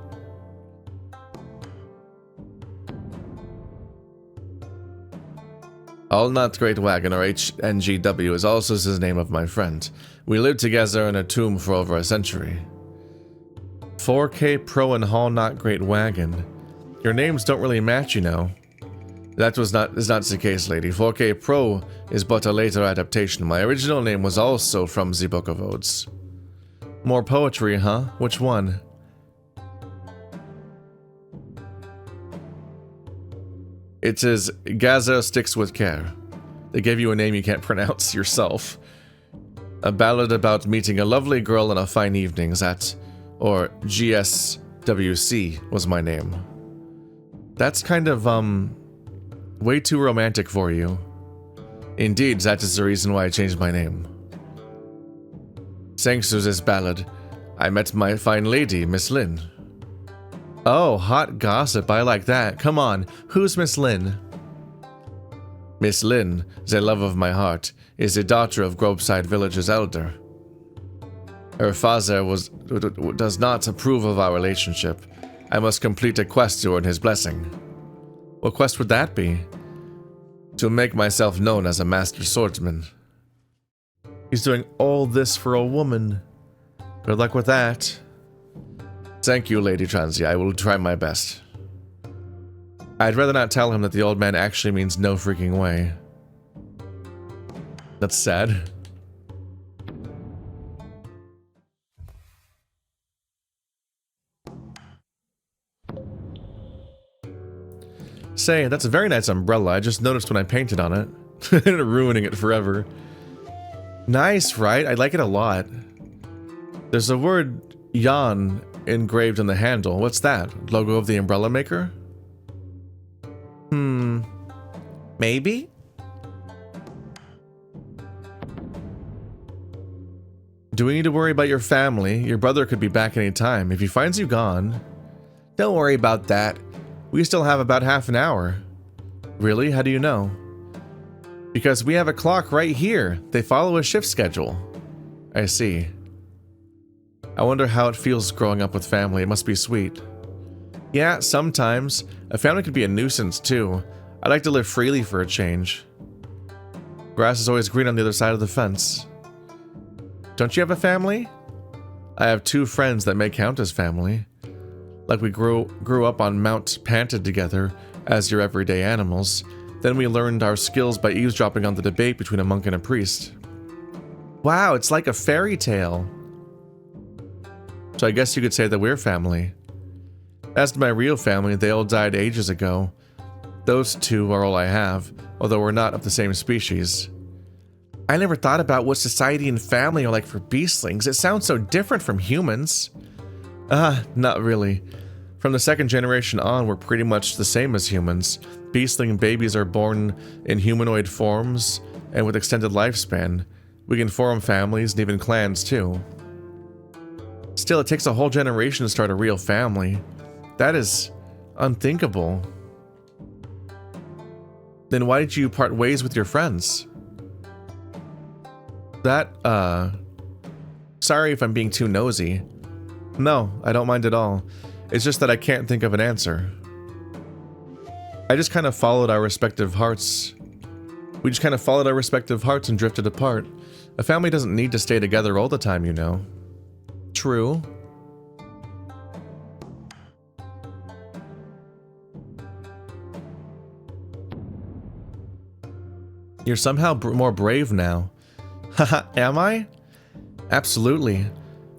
All Not Great Wagon, or HNGW, is also the name of my friend. We lived together in a tomb for over a century. Fourkay Pro and Haul Not Great Wagon. Your names don't really match, you know. That is not the case, lady. Fourkay Pro is but a later adaptation. My original name was also from the Book of Odes. More poetry, huh? Which one? It is Gather Sticks with Care. They gave you a name you can't pronounce yourself. A ballad about meeting a lovely girl on a fine evening that, or GSWC was my name. That's kind of, way too romantic for you. Indeed, that is the reason why I changed my name. Thanks to this ballad, I met my fine lady, Miss Lynn. Oh, hot gossip. I like that. Come on. Who's Miss Lynn? Miss Lynn, the love of my heart, is the daughter of Groveside Village's elder. Her father does not approve of our relationship. I must complete a quest to earn his blessing. What quest would that be? To make myself known as a master swordsman. He's doing all this for a woman. Good luck with that. Thank you, Lady Transia. I will try my best. I'd rather not tell him that the old man actually means no freaking way. That's sad. Say, that's a very nice umbrella. I just noticed when I painted on it. Ruining it forever. Nice, right? I like it a lot. There's a word "yan" engraved on the handle. What's that? Logo of the umbrella maker? Maybe? Do we need to worry about your family? Your brother could be back any time. If he finds you gone... Don't worry about that. We still have about half an hour. Really? How do you know? Because we have a clock right here. They follow a shift schedule. I see. I wonder how it feels growing up with family. It must be sweet. Yeah, sometimes. A family could be a nuisance, too. I like to live freely for a change. Grass is always green on the other side of the fence. Don't you have a family? I have 2 friends that may count as family. Like we grew up on Mount Panted together as your everyday animals. Then we learned our skills by eavesdropping on the debate between a monk and a priest. Wow, it's like a fairy tale. So I guess you could say that we're family. As to my real family, they all died ages ago. Those 2 are all I have, although we're not of the same species. I never thought about what society and family are like for beastlings. It sounds so different from humans. Not really. From the 2nd generation on, we're pretty much the same as humans. Beastling babies are born in humanoid forms and with extended lifespan. We can form families and even clans too. Still, it takes a whole generation to start a real family. That is unthinkable. Then why did you part ways with your friends? Sorry if I'm being too nosy. No, I don't mind at all. It's just that I can't think of an answer. I just kind of followed our respective hearts. We just kind of followed our respective hearts and drifted apart. A family doesn't need to stay together all the time, you know. True. You're somehow more brave now. Haha, am I? Absolutely.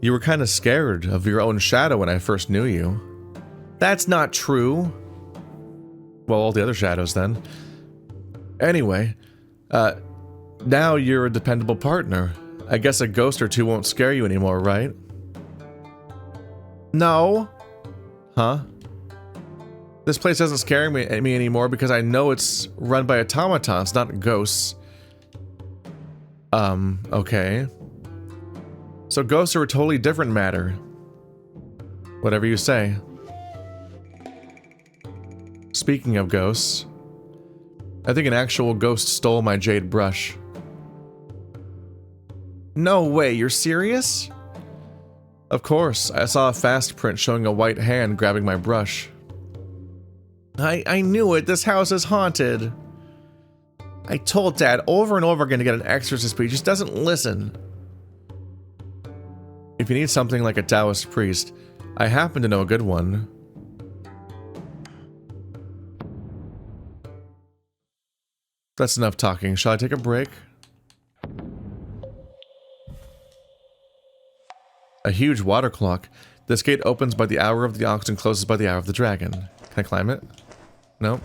You were kind of scared of your own shadow when I first knew you. That's not true. Well, all the other shadows then. Anyway, now you're a dependable partner. I guess a ghost or 2 won't scare you anymore, right? No. Huh? This place doesn't scare me anymore because I know it's run by automatons, not ghosts. Okay. So ghosts are a totally different matter. Whatever you say. Speaking of ghosts, I think an actual ghost stole my jade brush. No way, you're serious? Of course, I saw a fast print showing a white hand grabbing my brush. I knew it, this house is haunted. I told Dad over and over again to get an exorcist, but he just doesn't listen. If you need something like a Taoist priest, I happen to know a good one. That's enough talking. Shall I take a break? A huge water clock. This gate opens by the hour of the ox and closes by the hour of the dragon. Can I climb it? No.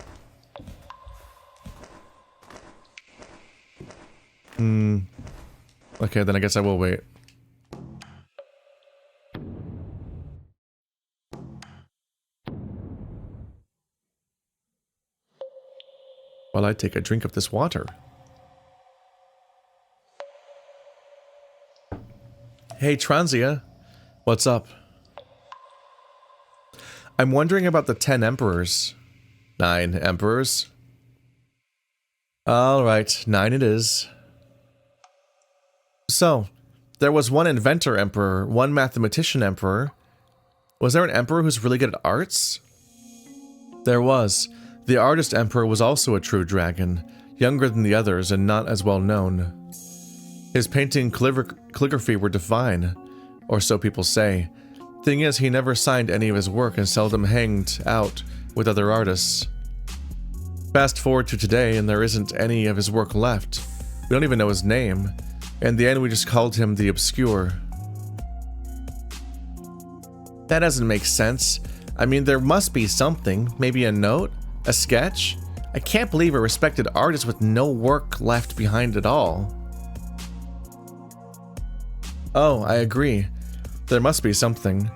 Okay, then I guess I will wait. While I take a drink of this water. Hey, Transia. What's up? I'm wondering about the 10 emperors. 9 emperors. Alright, 9 it is. So, there was one inventor emperor, one mathematician emperor. Was there an emperor who's really good at arts? There was. The artist emperor was also a true dragon, younger than the others and not as well known. His painting calligraphy were divine, or so people say. Thing is, he never signed any of his work and seldom hanged out with other artists. Fast forward to today and there isn't any of his work left. We don't even know his name. In the end, we just called him the Obscure. That doesn't make sense. I mean, there must be something. Maybe a note? A sketch? I can't believe a respected artist with no work left behind at all. Oh, I agree. There must be something.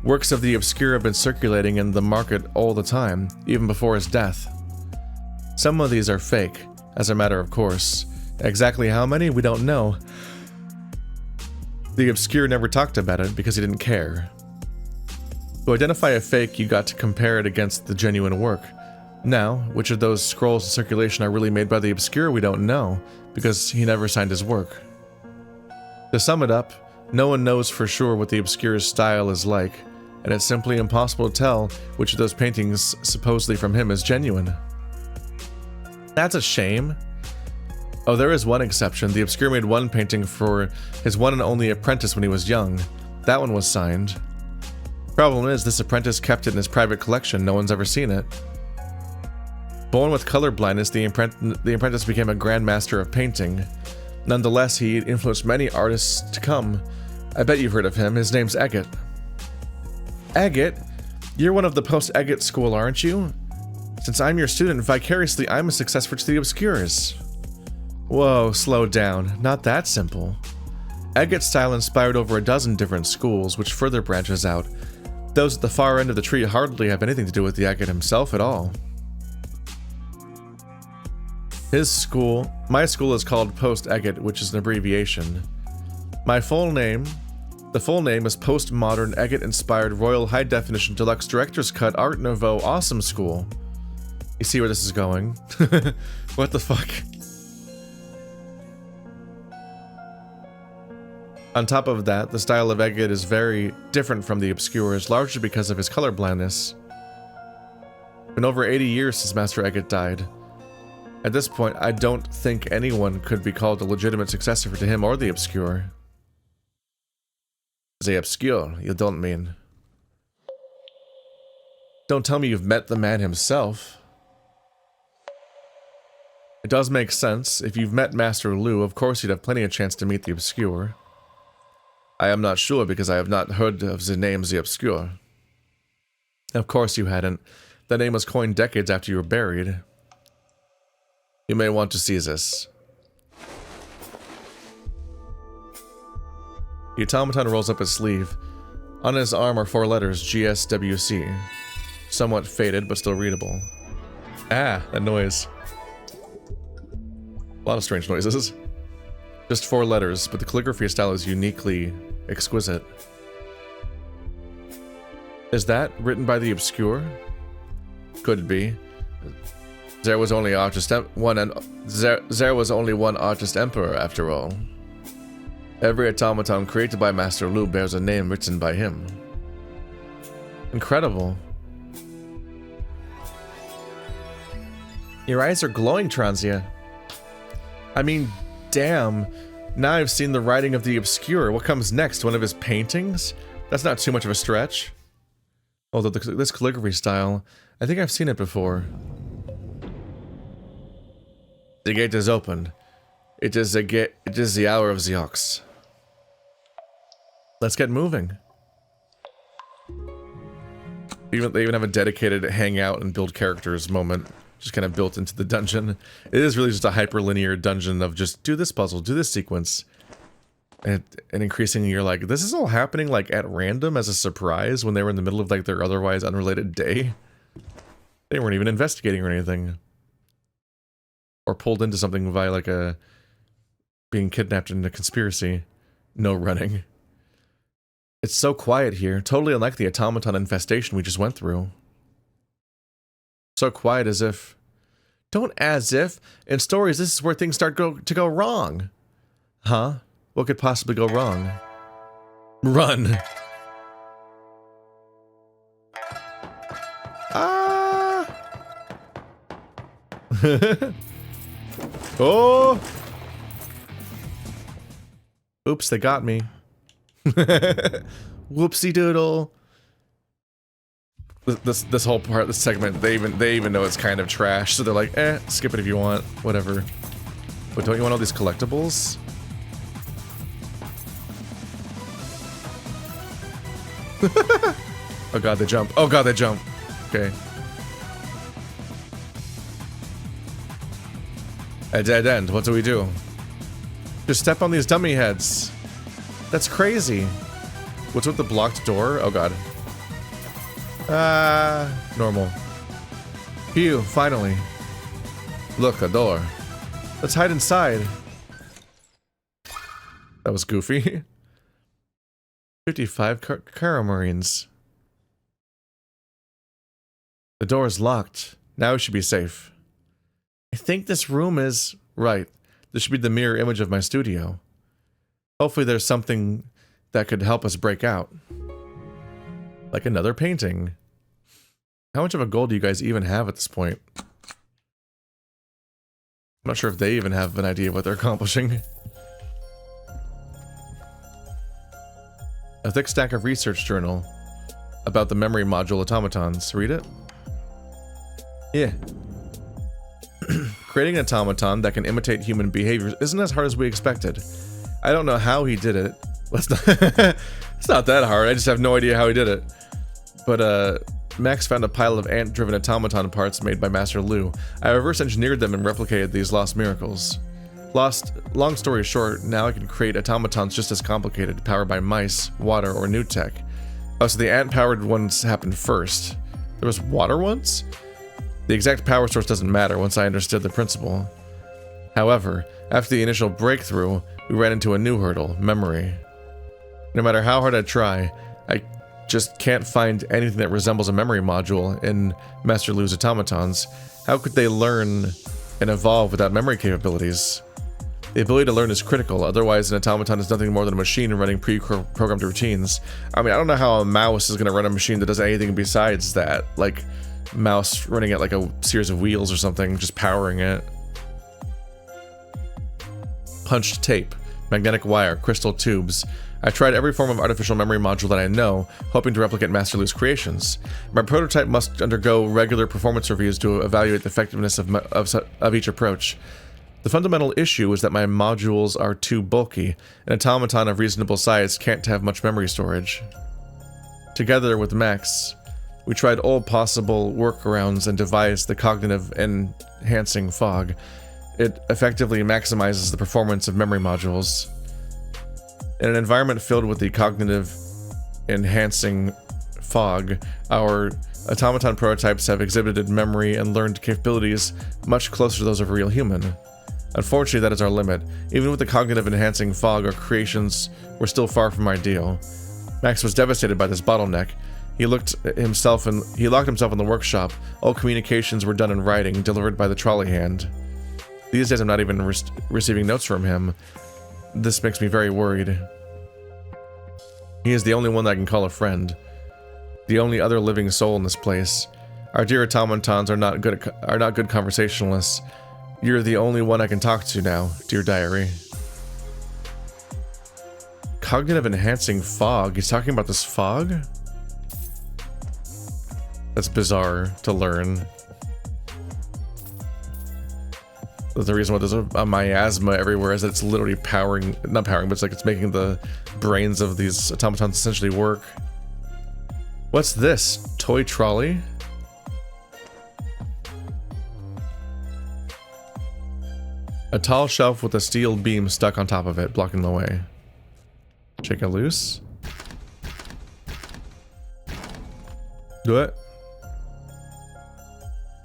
Works of the Obscure have been circulating in the market all the time, even before his death. Some of these are fake, as a matter of course. Exactly how many, we don't know. The Obscure never talked about it because he didn't care. To identify a fake, you got to compare it against the genuine work. Now, which of those scrolls in circulation are really made by the Obscure, we don't know, because he never signed his work. To sum it up, no one knows for sure what the Obscure's style is like, and it's simply impossible to tell which of those paintings supposedly from him is genuine. That's a shame. Oh, there is one exception. The Obscure made one painting for his one and only apprentice when he was young. That one was signed. Problem is, this apprentice kept it in his private collection. No one's ever seen it. Born with color blindness, the apprentice became a grandmaster of painting. Nonetheless, he influenced many artists to come. I bet you've heard of him. His name's Egget. Egget? You're one of the post-Egget school, aren't you? Since I'm your student, vicariously I'm a successor to the Obscures. Whoa, slow down. Not that simple. Egget's style inspired over a dozen different schools, which further branches out. Those at the far end of the tree hardly have anything to do with the Egget himself at all. His school, my school is called Post-Egget, which is an abbreviation. The full name is Postmodern Egget-inspired Royal High Definition Deluxe Director's Cut Art Nouveau Awesome School. You see where this is going? What the fuck? On top of that, the style of Egget is very different from the Obscures, largely because of his color blindness. It's been over 80 years since Master Egget died. At this point, I don't think anyone could be called a legitimate successor to him or the Obscure. The Obscure, you don't mean? Don't tell me you've met the man himself. It does make sense. If you've met Master Lu, of course you'd have plenty of chance to meet the Obscure. I am not sure because I have not heard of the name the Obscure. Of course you hadn't. The name was coined decades after you were buried. You may want to see this. The automaton rolls up his sleeve. On his arm are 4 letters, GSWC. Somewhat faded, but still readable. Ah, that noise. A lot of strange noises. Just 4 letters, but the calligraphy style is uniquely exquisite. Is that written by the Obscure? Could be. There was only one artist emperor after all. Every automaton created by Master Lu bears a name written by him. Incredible. Your eyes are glowing, Transia. I mean, damn. Now I've seen the writing of the Obscure. What comes next? One of his paintings? That's not too much of a stretch. Although this calligraphy style, I think I've seen it before. The gate is open. It is the hour of the ox. Let's get moving. They even have a dedicated hang out and build characters moment, just kind of built into the dungeon. It is really just a hyperlinear dungeon of just do this puzzle, do this sequence. And increasingly you're like, this is all happening like at random as a surprise when they were in the middle of like their otherwise unrelated day. They weren't even investigating or anything. Or pulled into something via like being kidnapped in a conspiracy. No running. It's so quiet here, totally unlike the automaton infestation we just went through. So quiet as if... Don't as if. In stories, this is where things start to go wrong. Huh? What could possibly go wrong? Run. Ah! Oh! Oops, they got me. Whoopsie doodle. This whole part, this segment, they even know it's kind of trash, so they're like, skip it if you want, whatever. But don't you want all these collectibles? Oh god, they jump. Oh god, they jump. Okay. A dead end. What do we do? Just step on these dummy heads. That's crazy. What's with the blocked door? Oh god. Normal. Phew, finally. Look, a door. Let's hide inside. That was goofy. 55 Caramarines. The door is locked. Now we should be safe. I think this room is... Right. This should be the mirror image of my studio. Hopefully there's something that could help us break out. Like another painting. How much of a goal do you guys even have at this point? I'm not sure if they even have an idea of what they're accomplishing. A thick stack of research journal about the memory module automatons. Read it? Yeah. Creating an automaton that can imitate human behavior isn't as hard as we expected. I don't know how he did it. It's not that hard, I just have no idea how he did it. But, Max found a pile of ant-driven automaton parts made by Master Lu. I reverse engineered them and replicated these lost miracles. Long story short, now I can create automatons just as complicated, powered by mice, water, or new tech. Oh, so the ant-powered ones happened first. There was water ones? The exact power source doesn't matter once I understood the principle. However, after the initial breakthrough, we ran into a new hurdle, memory. No matter how hard I try, I just can't find anything that resembles a memory module in Master Lu's automatons. How could they learn and evolve without memory capabilities? The ability to learn is critical, otherwise an automaton is nothing more than a machine running pre-programmed routines. I mean, I don't know how a mouse is going to run a machine that does anything besides that. Like, mouse running at like a series of wheels or something, just powering it. Punched tape, magnetic wire, crystal tubes. I tried every form of artificial memory module that I know, hoping to replicate Master Lu's creations. My prototype must undergo regular performance reviews to evaluate the effectiveness of each approach. The fundamental issue is that my modules are too bulky. An automaton of reasonable size can't have much memory storage. Together with Max, we tried all possible workarounds and devised the cognitive enhancing fog. It effectively maximizes the performance of memory modules. In an environment filled with the cognitive enhancing fog, our automaton prototypes have exhibited memory and learned capabilities much closer to those of a real human. Unfortunately, that is our limit. Even with the cognitive enhancing fog, our creations were still far from ideal. Max was devastated by this bottleneck. He locked himself in the workshop. All communications were done in writing, delivered by the trolley hand. These days I'm not even receiving notes from him. This makes me very worried. He is the only one that I can call a friend. The only other living soul in this place. Our dear automatons are not good conversationalists. You're the only one I can talk to now, dear diary. Cognitive enhancing fog? He's talking about this fog? That's bizarre to learn. The reason why there's a miasma everywhere is that it's literally powering, not powering, but it's like it's making the brains of these automatons essentially work. What's this? Toy trolley? A tall shelf with a steel beam stuck on top of it, blocking the way. Shake it loose. Do it.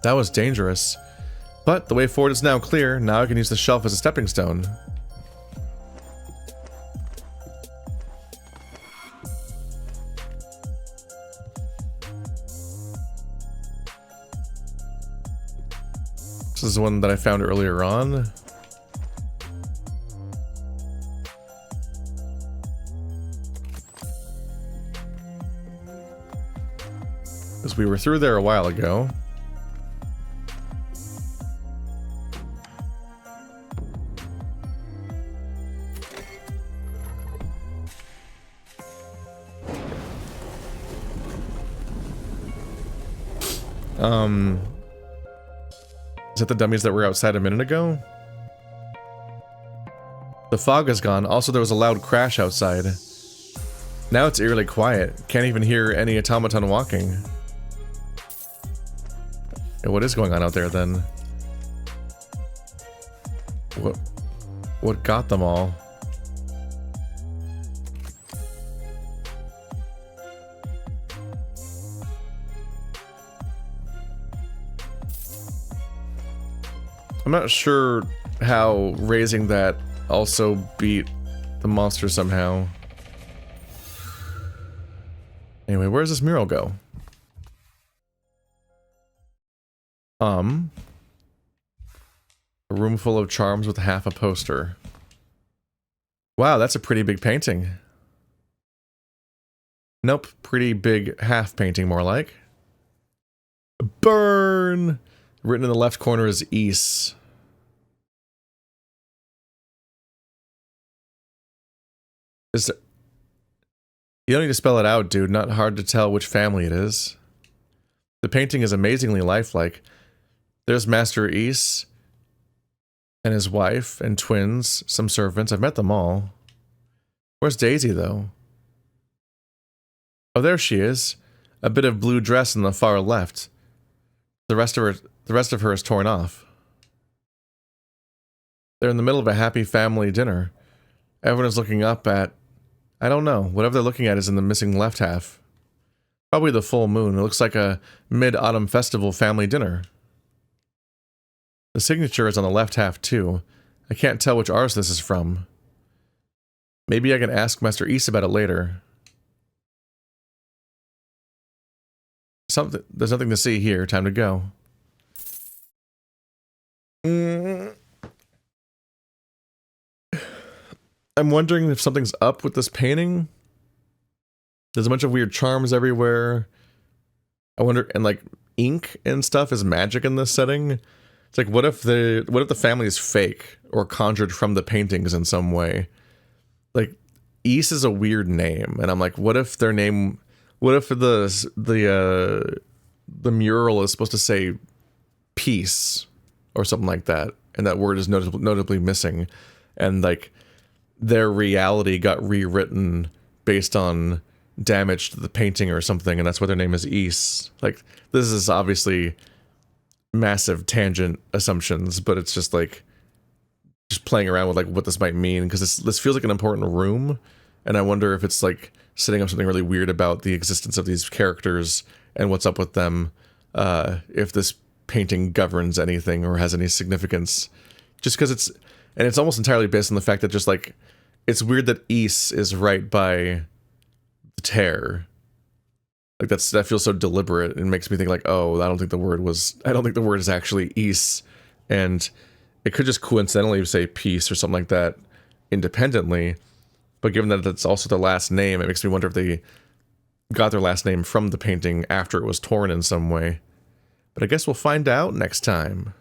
That was dangerous. But the way forward is now clear. Now I can use the shelf as a stepping stone. This is one that I found earlier on. Because we were through there a while ago. Is that the dummies that were outside a minute ago? The fog is gone. Also, there was a loud crash outside. Now it's eerily quiet. Can't even hear any automaton walking. Hey, what is going on out there then? What got them all? I'm not sure how raising that also beat the monster somehow. Anyway, where does this mural go? A room full of charms with half a poster. Wow, that's a pretty big painting. Nope, pretty big half painting more like. Burn! Written in the left corner is East. You don't need to spell it out, dude. Not hard to tell which family it is. The painting is amazingly lifelike. There's Master East and his wife and twins, some servants. I've met them all. Where's Daisy, though? Oh, there she is. A bit of blue dress in the far left. The rest of her is torn off. They're in the middle of a happy family dinner. Everyone is looking up at... I don't know. Whatever they're looking at is in the missing left half. Probably the full moon. It looks like a mid-autumn festival family dinner. The signature is on the left half, too. I can't tell which artist this is from. Maybe I can ask Master East about it later. There's nothing to see here. Time to go. I'm wondering if something's up with this painting. There's a bunch of weird charms everywhere. I wonder, and like ink and stuff is magic in this setting. It's like, what if the family is fake or conjured from the paintings in some way? Like, East is a weird name, and I'm like, what if their name? What if the mural is supposed to say peace or something like that, and that word is notably missing, and like their reality got rewritten based on damage to the painting or something, and that's why their name is East. Like, this is obviously massive tangent assumptions, but it's just like just playing around with like what this might mean, because this feels like an important room, and I wonder if it's like setting up something really weird about the existence of these characters and what's up with them, if this painting governs anything or has any significance. Just because it's almost entirely based on the fact that just like, it's weird that East is right by the tear. Like that feels so deliberate and makes me think like, oh, I don't think the word is actually East, and it could just coincidentally say peace or something like that independently. But given that that's also their last name, it makes me wonder if they got their last name from the painting after it was torn in some way. But I guess we'll find out next time.